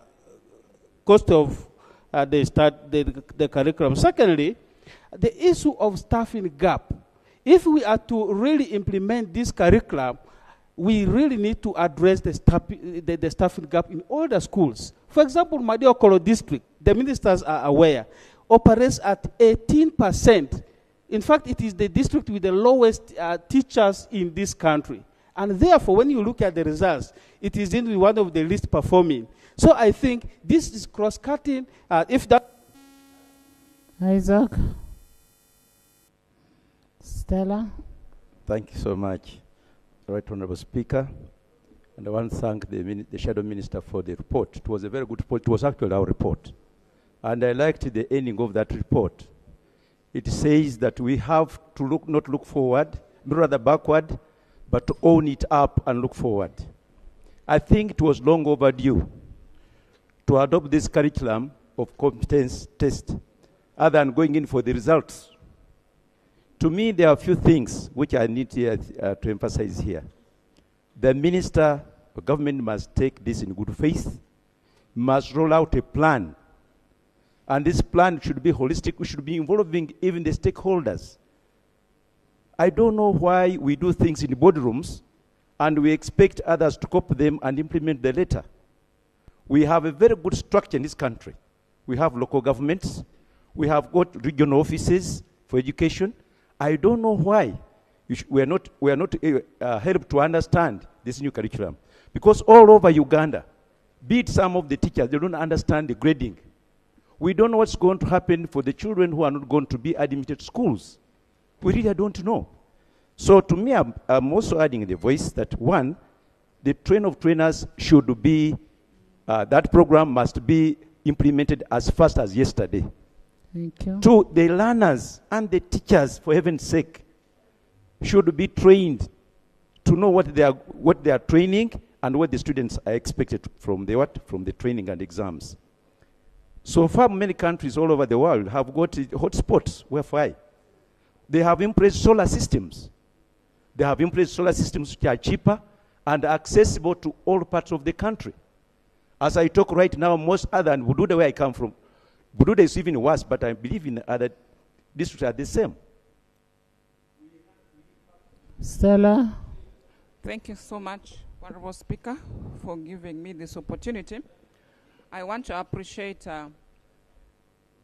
curriculum. Secondly, the issue of staffing gap. If we are to really implement this curriculum, we really need to address the staffing gap in all the schools. For example, Madiokolo district, the ministers are aware, operates at 18%. In fact, it is the district with the lowest teachers in this country. And therefore, when you look at the results, it is in one of the least performing. So I think this is cross-cutting. If that... Isaac? Stella? Thank you so much, Right Honorable Speaker. And I want to thank the Shadow Minister for the report. It was a very good report. It was actually our report. And I liked the ending of that report. It says that we have to not look forward, rather backward, but to own it up and look forward. I think it was long overdue to adopt this curriculum of competence test, other than going in for the results. To me, there are a few things which I need to emphasize here. The minister, the government must take this in good faith, must roll out a plan. And this plan should be holistic. We should be involving even the stakeholders. I don't know why we do things in boardrooms and we expect others to copy them and implement the latter. We have a very good structure in this country. We have local governments. We have got regional offices for education. I don't know why we are not helped to understand this new curriculum. Because all over Uganda, be it some of the teachers, they don't understand the grading. We don't know what's going to happen for the children who are not going to be admitted to schools. We really don't know. So to me, I'm also adding the voice that one, the train of trainers should be, that program must be implemented as fast as yesterday. Thank you. Two, the learners and the teachers, for heaven's sake, should be trained to know what they are training and what the students are expected from the training and exams. So far, many countries all over the world have got hotspots whereby they have implemented solar systems. They have implemented solar systems which are cheaper and accessible to all parts of the country. As I talk right now, most other than Bududa, where I come from, Bududa is even worse, but I believe in other districts are the same. Stella? Thank you so much, Honorable Speaker, for giving me this opportunity. I want to appreciate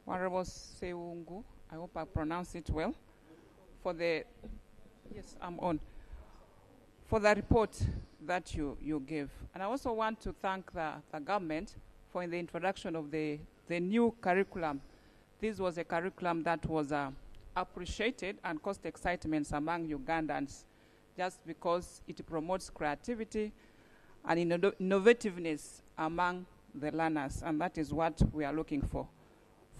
Honorable Seungu, I hope I pronounce it well, for the, yes, I'm on, for the report that you gave. And I also want to thank the government for the introduction of the new curriculum. This was a curriculum that was appreciated and caused excitement among Ugandans, just because it promotes creativity and innovativeness among the learners, and that is what we are looking for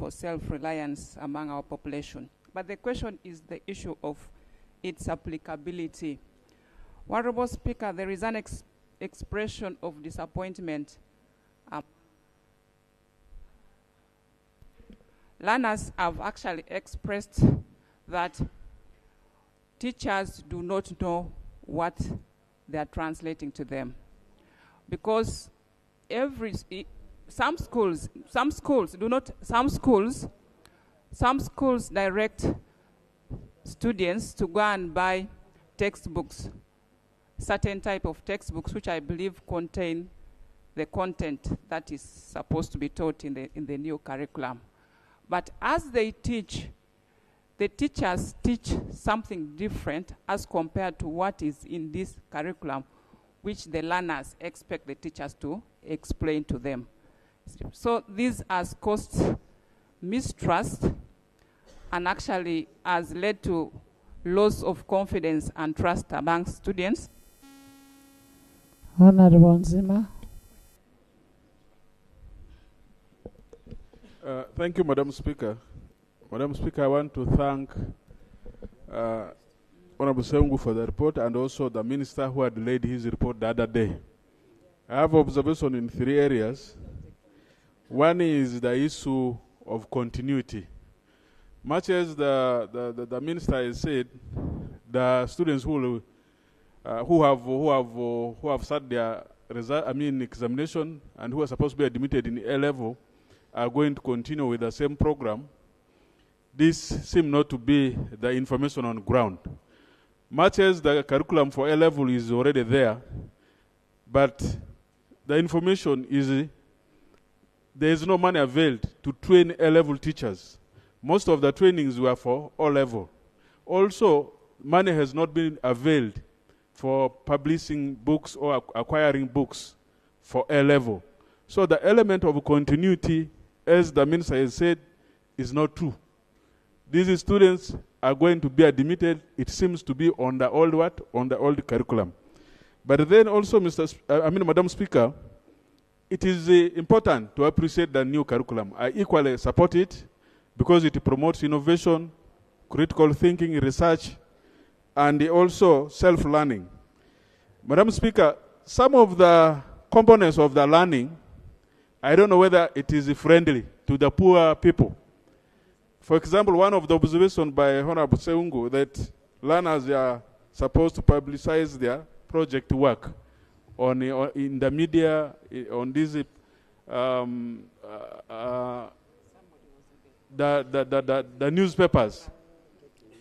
self-reliance among our population. But the question is the issue of its applicability. Honorable Speaker, there is an expression of disappointment. Learners have actually expressed that teachers do not know what they are translating to them, because some schools direct students to go and buy textbooks, certain type of textbooks which I believe contain the content that is supposed to be taught in the new curriculum. But as they teach, the teachers teach something different as compared to what is in this curriculum, which the learners expect the teachers to explain to them. So this has caused mistrust and actually has led to loss of confidence and trust among students. Honorable Nzima. Thank you, Madam Speaker. Madam Speaker, I want to thank Honorable Seungu for the report, and also the Minister who had laid his report the other day. I have observation in 3 areas. One is the issue of continuity. Much as the Minister has said, the students who have sat their examination and who are supposed to be admitted in A-level are going to continue with the same program. This seems not to be the information on ground. Much as the curriculum for A-level is already there, but the information is there is no money availed to train A-level teachers. Most of the trainings were for O-level. Also, money has not been availed for publishing books or acquiring books for A-level. So the element of continuity, as the Minister has said, is not true. These students are going to be admitted, it seems to be on the old what? On the old curriculum. But then also, Madam Speaker, it is important to appreciate the new curriculum. I equally support it because it promotes innovation, critical thinking, research, and also self-learning. Madam Speaker, some of the components of the learning, I don't know whether it is friendly to the poor people. For example, one of the observations by Honorable Seungu that learners are supposed to publicize their project work in the media, on these the newspapers.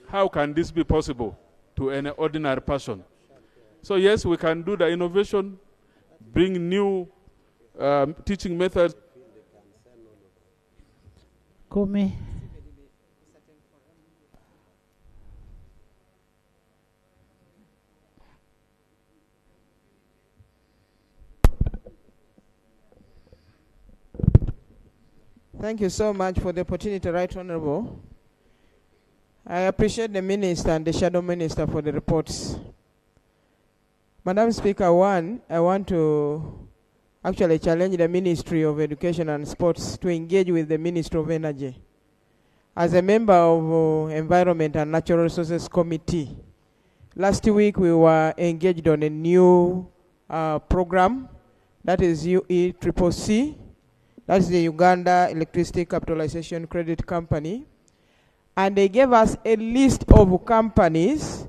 How can this be possible to an ordinary person? So yes, we can do the innovation, bring new teaching methods. Kumi. Thank you so much for the opportunity, Right Honorable. I appreciate the Minister and the Shadow Minister for the reports. Madam Speaker, one, I want to actually challenge the Ministry of Education and Sports to engage with the Ministry of Energy. As a member of Environment and Natural Resources Committee, last week we were engaged on a new program, that is UECCC, that's the Uganda Electricity Capitalization Credit Company. And they gave us a list of companies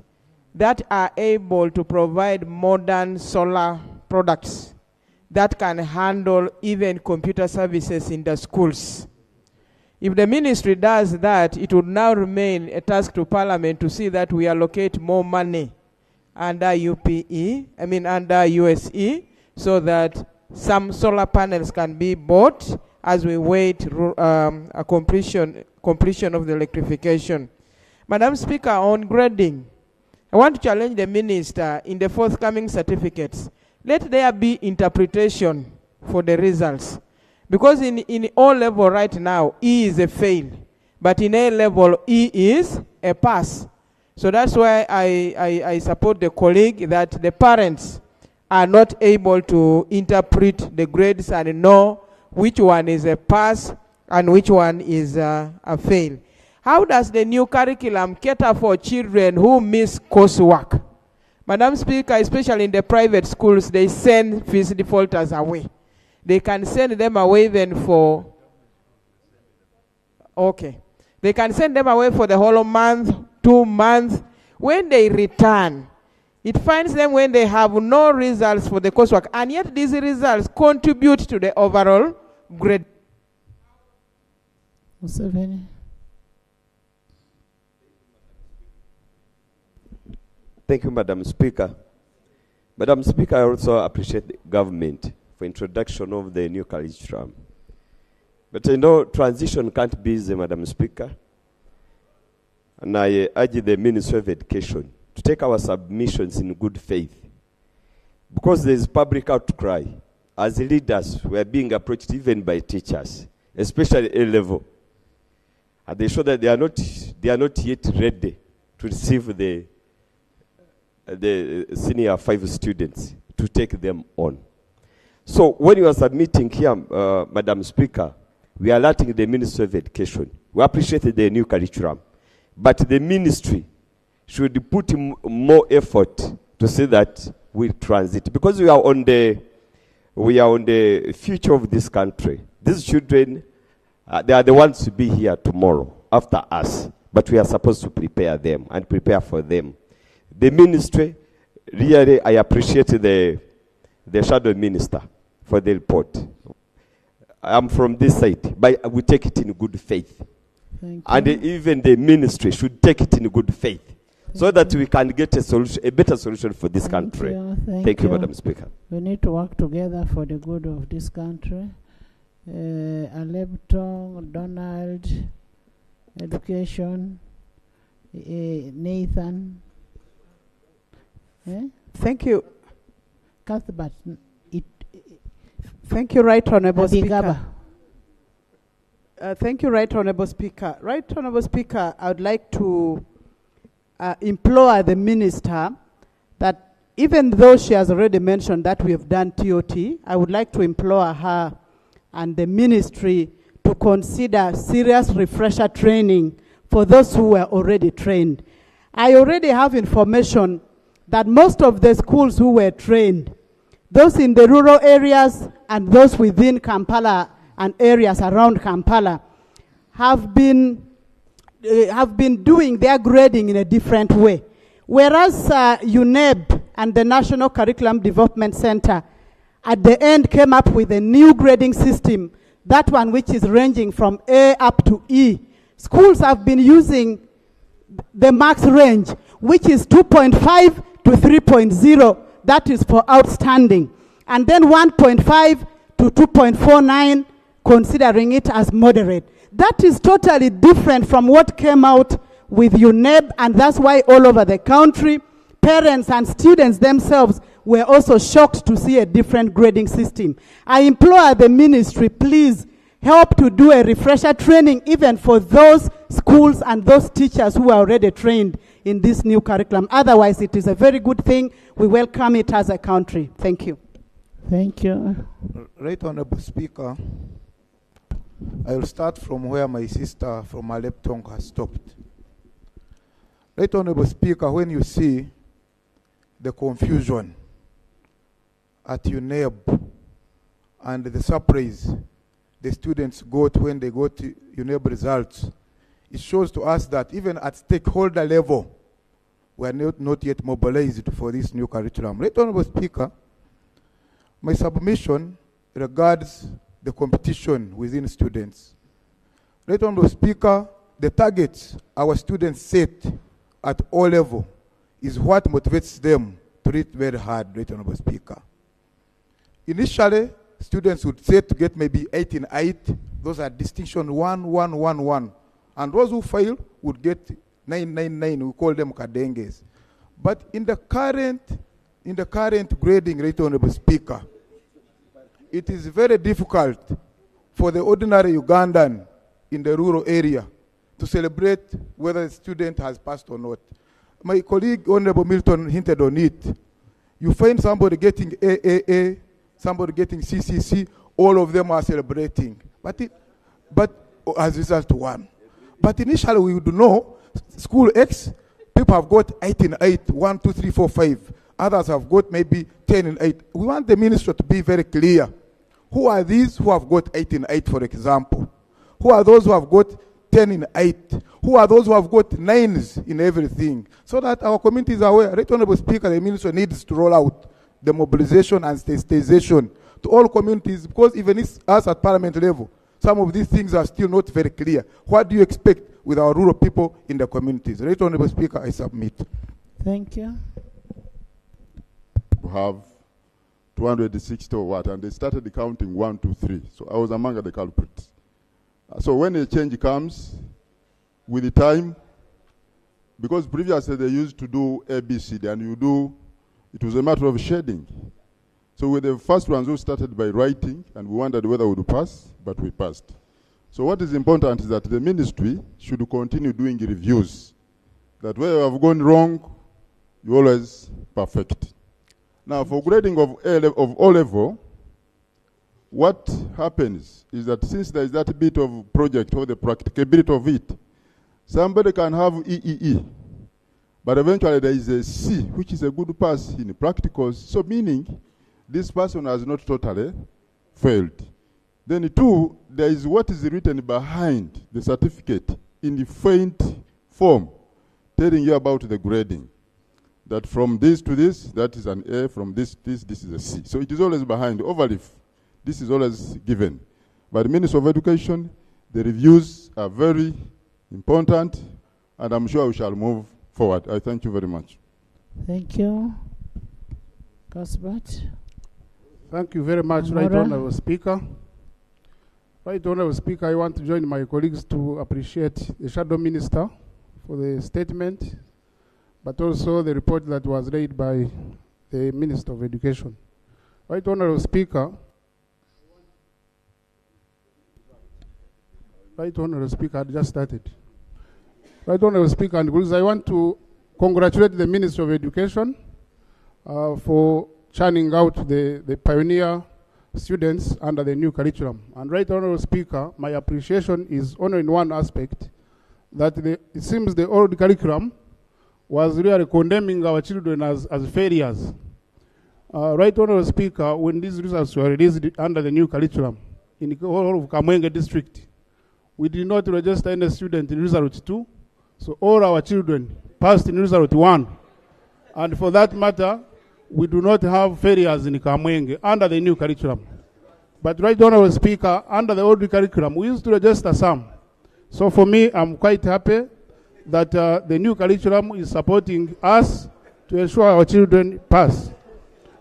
that are able to provide modern solar products that can handle even computer services in the schools. If the ministry does that, it would now remain a task to Parliament to see that we allocate more money under under USE, so that some solar panels can be bought as we wait a completion of the electrification. Madam Speaker, on grading, I want to challenge the minister in the forthcoming certificates. Let there be interpretation for the results. Because in O level right now, E is a fail. But in A level, E is a pass. So that's why I support the colleague that the parents are not able to interpret the grades and know which one is a pass and which one is a fail. How does the new curriculum cater for children who miss coursework? Madam Speaker, especially in the private schools, they send fees defaulters away. They can send them away then for, okay. They can send them away for the whole month, 2 months. When they return, it finds them when they have no results for the coursework, and yet these results contribute to the overall grade. Thank you, Madam Speaker. Madam Speaker, I also appreciate the government for introduction of the new curriculum. But I know transition can't be easy, Madam Speaker. And I urge the Ministry of Education to take our submissions in good faith. Because there is public outcry. As leaders, we are being approached even by teachers, especially A-level. And they show that they are not yet ready to receive the senior 5 students, to take them on. So when you are submitting here, Madam Speaker, we are alerting the Ministry of Education. We appreciate the new curriculum, but the ministry should put more effort to see that we transit, because we are on the future of this country. These children, they are the ones to be here tomorrow after us, but we are supposed to prepare them and prepare for them. The ministry, really, I appreciate the shadow minister for the report. I'm from this side, but we take it in good faith. And even the ministry should take it in good faith, so that we can get a solution, a better solution for this country. Thank you, Madam Speaker. We need to work together for the good of this country. Aleptong, Donald, education, Nathan. Thank you. Cuthbert. Thank you, Right Honourable Abigaba. Speaker. Thank you, Right Honourable Speaker. Right Honourable Speaker, I would like to implore the Minister that even though she has already mentioned that we have done TOT, I would like to implore her and the Ministry to consider serious refresher training for those who were already trained. I already have information that most of the schools who were trained, those in the rural areas and those within Kampala and areas around Kampala, have been doing their grading in a different way. Whereas UNEB and the National Curriculum Development Center at the end came up with a new grading system, that one which is ranging from A up to E. Schools have been using the max range, which is 2.5 to 3.0, that is for outstanding. And then 1.5 to 2.49, considering it as moderate. That is totally different from what came out with UNEB, and that's why all over the country, parents and students themselves were also shocked to see a different grading system. I implore the ministry, please help to do a refresher training even for those schools and those teachers who are already trained in this new curriculum. Otherwise, it is a very good thing. We welcome it as a country. Thank you. Thank you. Right Honourable Speaker, I will start from where my sister from Aleptong has stopped. Right Honourable Speaker, when you see the confusion at UNEB and the surprise the students got when they got UNEB results, it shows to us that even at stakeholder level, we are not yet mobilized for this new curriculum. Right Honourable Speaker, my submission regards the competition within students. Right Honourable Speaker, the targets our students set at O level is what motivates them to read very hard, Right Honorable Speaker. Initially, students would say to get maybe 8 in 8. Those are distinction 1, 1, 1, 1. And those who fail would get 9, 9, 9. We call them kadenges. But in the current grading, Right Honorable Speaker, it is very difficult for the ordinary Ugandan in the rural area to celebrate whether a student has passed or not. My colleague, Honorable Milton, hinted on it. You find somebody getting AAA, somebody getting CCC, all of them are celebrating. But as a result, one. But initially, we would know school X, people have got 8 in 8, 1, 2, 3, 4, 5. Others have got maybe 10 in 8. We want the minister to be very clear. Who are these who have got 8 in 8, for example? Who are those who have got 10 in 8? Who are those who have got 9s in everything? So that our communities are aware. Right Honorable Speaker, the minister needs to roll out the mobilization and sensitization to all communities, because even us at parliament level, some of these things are still not very clear. What do you expect with our rural people in the communities? Right Honorable Speaker, I submit. Thank you. We have 260 or what, and they started counting 1, 2, 3. So I was among the culprits. So when a change comes, with the time, because previously they used to do ABCD, and it was a matter of shading. So with the first ones who started by writing, and we wondered whether we would pass, but we passed. So what is important is that the ministry should continue doing reviews, that where you have gone wrong, you always perfect. Now, for grading of O level, what happens is that since there is that bit of project or the practicability of it, somebody can have EEE, but eventually there is a C, which is a good pass in practicals. So meaning, this person has not totally failed. Then 2, there is what is written behind the certificate in the faint form, telling you about the grading. That from this to this, that is an A, from this is a C. So it is always behind. Overleaf, this is always given. By the Minister of Education, the reviews are very important, and I'm sure we shall move forward. I thank you very much. Thank you. Cuthbert. Thank you very much, Right Honorable Speaker. Right Honorable Speaker, I want to join my colleagues to appreciate the Shadow Minister for the statement, but also the report that was read by the Minister of Education. Right Honorable Speaker, I had just started. Right Honorable Speaker and colleagues, I want to congratulate the Minister of Education for churning out the pioneer students under the new curriculum. And Right Honorable Speaker, my appreciation is only in one aspect, that it seems the old curriculum was really condemning our children as failures. Right Honorable Speaker, when these results were released under the new curriculum in the whole of Kamwenge district, we did not register any student in result 2, so all our children passed in result 1. And for that matter, we do not have failures in Kamwenge under the new curriculum. But Right Honorable Speaker, under the old curriculum, we used to register some. So for me, I'm quite happy that the new curriculum is supporting us to ensure our children pass.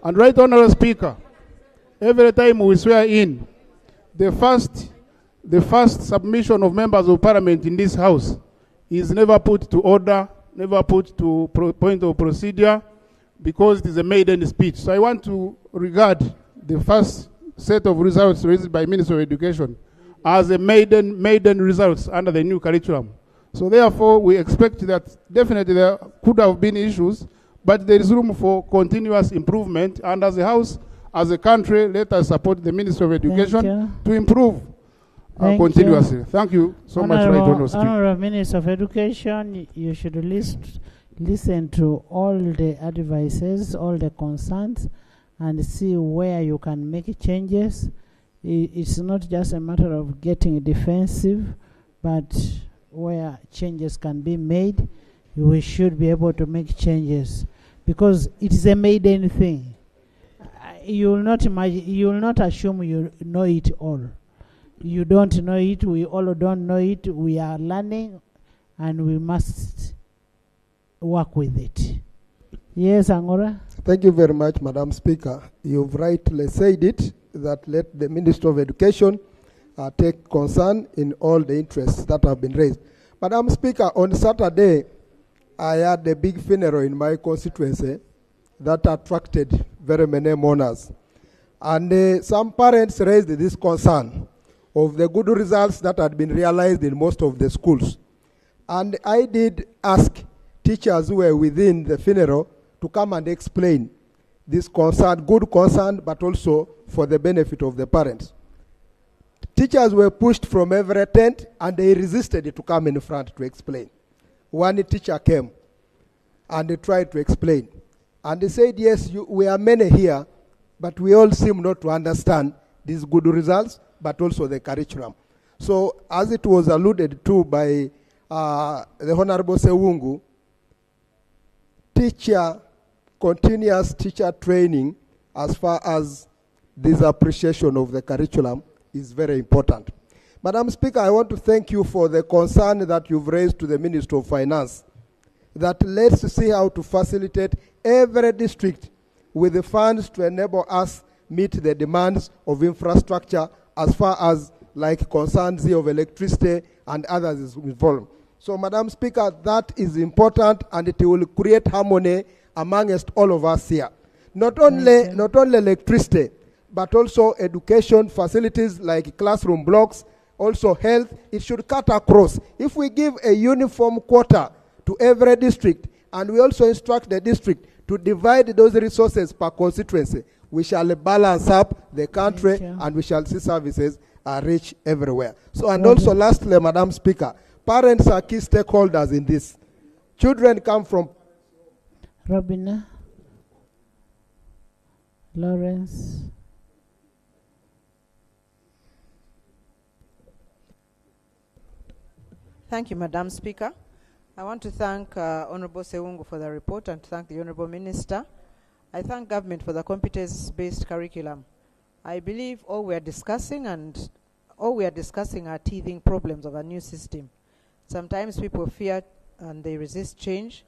And Right Honorable Speaker, every time we swear in, the first submission of members of parliament in this house is never put to order, never put to point of procedure, because it is a maiden speech. So I want to regard the first set of results raised by Minister of Education as a maiden results under the new curriculum. So therefore, we expect that definitely there could have been issues, but there is room for continuous improvement. And as a house, as a country, let us support the Minister of Education to improve continuously. Thank you so much, Right Honorable Speaker. Honorable Minister of Education, you should listen to all the advices, all the concerns, and see where you can make changes. It's not just a matter of getting defensive, but where changes can be made, we should be able to make changes, because it is a maiden thing. You will not assume you know it all. You don't know it, we all don't know it, we are learning, and we must work with it. Yes, Angora. Thank you very much, Madam Speaker. You've rightly said it, that let the Minister of Education take concern in all the interests that have been raised. Madam Speaker, on Saturday, I had a big funeral in my constituency that attracted very many mourners. And some parents raised this concern of the good results that had been realized in most of the schools. And I did ask teachers who were within the funeral to come and explain this concern, good concern, but also for the benefit of the parents. Teachers were pushed from every tent, and they resisted to come in front to explain. One teacher came, and he tried to explain. And he said, yes, we are many here, but we all seem not to understand these good results, but also the curriculum. So, as it was alluded to by the Honorable Sewungu, continuous teacher training as far as this appreciation of the curriculum is very important. Madam Speaker, I want to thank you for the concern that you've raised to the Minister of Finance, that let's see how to facilitate every district with the funds to enable us meet the demands of infrastructure as far as like concerns of electricity and others is involved. So, Madam Speaker, that is important, and it will create harmony amongst all of us here. Not only electricity, but also education facilities like classroom blocks, also health. It should cut across. If we give a uniform quota to every district, and we also instruct the district to divide those resources per constituency, we shall balance up the country, and we shall see services reach everywhere. So, and also lastly, Madam Speaker, parents are key stakeholders in this. Children come from... Robina. Lawrence. Thank you, Madam Speaker. I want to thank Honorable Sewungu for the report and thank the Honorable Minister. I thank government for the competence-based curriculum. I believe all we are discussing are teething problems of a new system. Sometimes people fear and they resist change.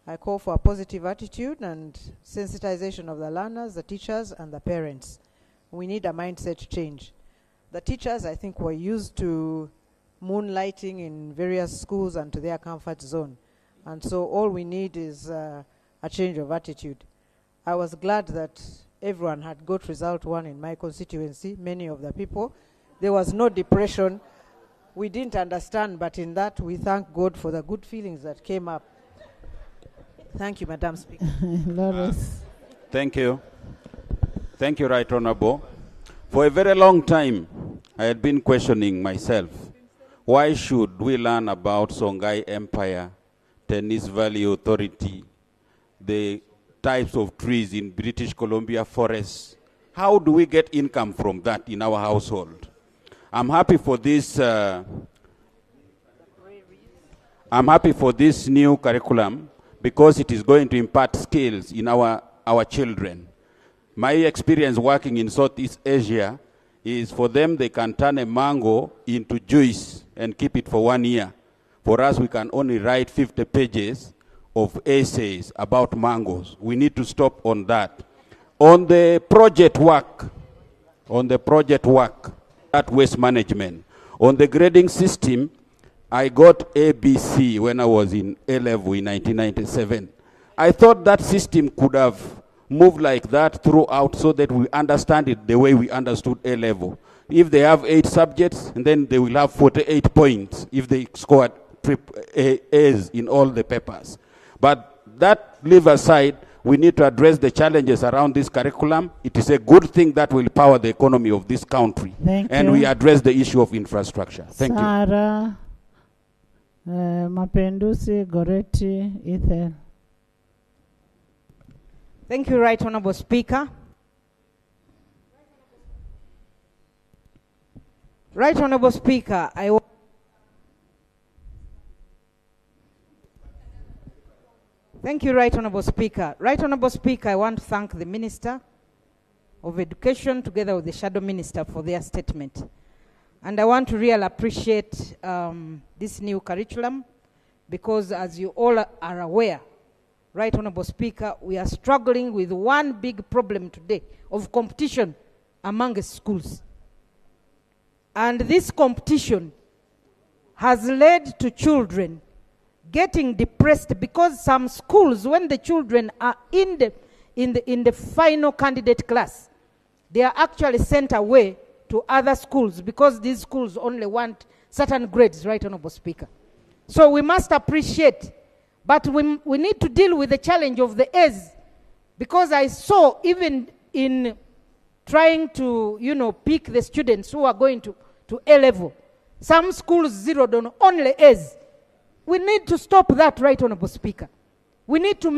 I call for a positive attitude and sensitization of the learners, the teachers, and the parents. We need a mindset change. The teachers, I think, were used to moonlighting in various schools and to their comfort zone. And so all we need is a change of attitude. I was glad that everyone had got result 1 in my constituency, many of the people. There was no depression. We didn't understand, but in that we thank God for the good feelings that came up. Thank you, Madam Speaker. Thank you. Thank you, Right Honorable. For a very long time, I had been questioning myself, why should we learn about Songhai Empire, Tennis Valley Authority, the types of trees in British Columbia forests? How do we get income from that in our household? I'm happy for this new curriculum because it is going to impart skills in our children. My experience working in Southeast Asia is for them they can turn a mango into juice and keep it for 1 year. For us, we can only write 50 pages of essays about mangoes. We need to stop on that. On the project work, that waste management. On the grading system, I got ABC when I was in A-level in 1997. I thought that system could have moved like that throughout so that we understand it the way we understood A-level. If they have 8 subjects, and then they will have 48 points if they scored A's in all the papers. But that leave aside, we need to address the challenges around this curriculum. It is a good thing that will power the economy of this country. And we address the issue of infrastructure. Thank you. Sarah, Mapendusi, Goretti, Ethel. Thank you, Right Honorable Speaker. Right Honorable Speaker, Thank you, Right Honorable Speaker. Right Honorable Speaker, I want to thank the Minister of Education together with the Shadow Minister for their statement. And I want to really appreciate this new curriculum because as you all are aware, Right Honorable Speaker, we are struggling with one big problem today of competition among schools. And this competition has led to children getting depressed because some schools, when the children are in the final candidate class, they are actually sent away to other schools because these schools only want certain grades, Right Honorable Speaker. So we must appreciate, but we need to deal with the challenge of the A's, because I saw even in trying to, pick the students who are going to A level, some schools zeroed on only A's. We need to stop that, Right Honorable Speaker. We need to